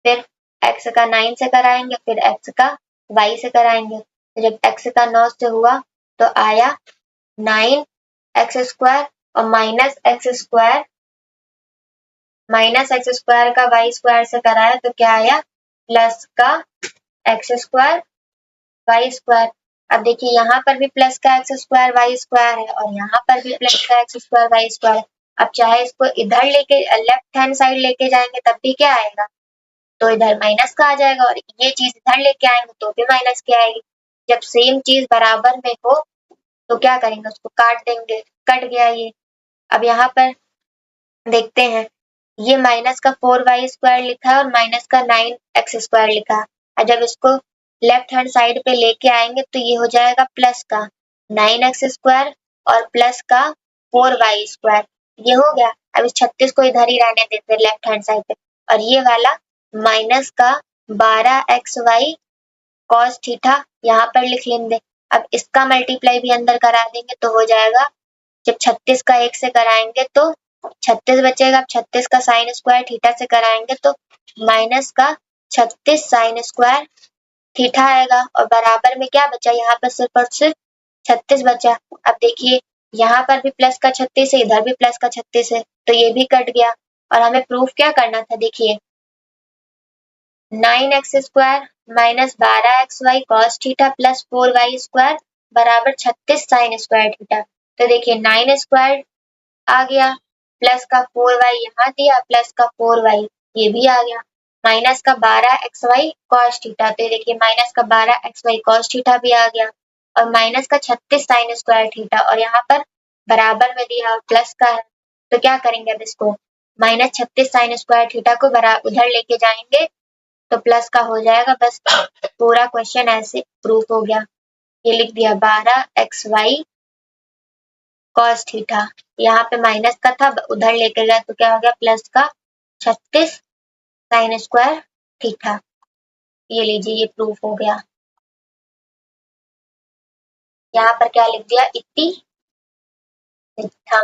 फिर x का 9 से कराएंगे, फिर x का y से कराएंगे, तो जब x का 9 से हुआ तो आया 9 एक्स स्क्वायर और माइनस एक्स स्क्वायर का वाई स्क्वायर से कराया तो क्या आया प्लस का एक्स स्क्वायर वाई स्क्वायर। अब देखिए यहाँ पर भी प्लस का एक्स स्क्वायर वाई स्क्वायर है और यहाँ पर भी प्लस का एक्स स्क्वायर वाई स्क्वायर है। अब चाहे इसको इधर लेके लेफ्ट हैंड साइड लेके जाएंगे तब भी क्या आएगा, तो इधर माइनस का आ जाएगा, और ये चीज इधर लेके आएंगे तो भी माइनस की आएगी। जब सेम चीज बराबर में हो तो क्या करेंगे उसको काट देंगे, कट गया ये। अब यहाँ पर देखते हैं ये माइनस का 4y स्क्वायर लिखा है और माइनस का 9x स्क्वायर लिखा है, और जब इसको लेफ्ट हैंड साइड पे लेके आएंगे तो ये हो जाएगा प्लस का 9x स्क्वायर और प्लस का 4y स्क्वायर, ये हो गया। अब इस 36 को इधर ही रहने देते हैं लेफ्ट हैंड साइड पे, और ये वाला माइनस का 12xy कॉस थीटा यहाँ पर लिख लेंगे। अब इसका मल्टीप्लाई भी अंदर करा देंगे तो हो जाएगा, जब 36 का 1 से कराएंगे तो 36 बचेगा, अब 36 का साइन स्क्वायर थीटा से कराएंगे तो माइनस का 36 साइन स्क्वायर थीटा आएगा, और बराबर में क्या बचा यहाँ पर सिर्फ और सिर्फ 36 बचा। अब देखिए यहाँ पर भी प्लस का 36 है, इधर भी प्लस का 36 है, तो ये भी कट गया। और हमें प्रूफ क्या करना था, देखिए 9x square minus 12xy cos theta plus 4y square बराबर 36 साइन स्क्वायर थीटा। तो देखिए 9 स्क्वायर आ गया प्लस का 4y यहाँ दिया प्लस का 4y ये भी आ गया। माइनस का 12xy cos थीटा, तो ये देखिए माइनस का 12xy cos थीटा भी आ गया और माइनस का 36 साइन स्क्वायर थीटा, और यहाँ पर बराबर में दिया और प्लस का है, तो क्या करेंगे अब इसको माइनस 36 साइन स्क्वायर थीटा को उधर लेके जाएंगे तो प्लस का हो जाएगा। बस पूरा क्वेश्चन ऐसे प्रूफ हो गया। ये लिख दिया 12xy cos थीटा, यहाँ पे माइनस का था उधर लेके गया तो क्या हो गया प्लस का 36 साइन स्क्वायर थीटा। ये लीजिए ये प्रूफ हो गया। यहाँ पर क्या लिख दिया इति थीटा।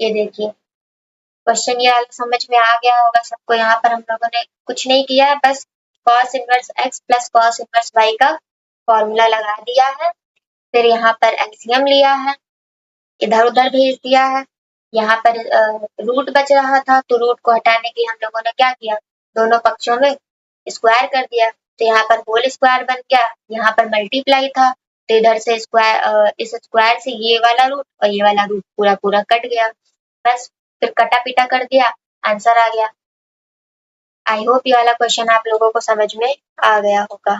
ये देखिए क्वेश्चन ये वाला समझ में आ गया होगा सबको। यहाँ पर हम लोगों ने कुछ नहीं किया है, बस cos inverse x plus cos inverse y का फॉर्मूला लगा दिया है, फिर यहाँ पर एलसीएम लिया है, इधर उधर भेज दिया है। यहाँ पर रूट बच रहा था तो रूट को हटाने के लिए हम लोगों ने क्या किया दोनों पक्षों में स्क्वायर कर दिया, तो यहाँ पर होल स्क्वायर बन गया, यहाँ पर मल्टीप्लाई था तो इधर से स्क्वायर इस स्क्वायर से ये वाला रूट और ये वाला रूट पूरा पूरा कट गया। बस फिर कटा पीटा कर दिया, आंसर आ गया। आई होप ये वाला क्वेश्चन आप लोगों को समझ में आ गया होगा।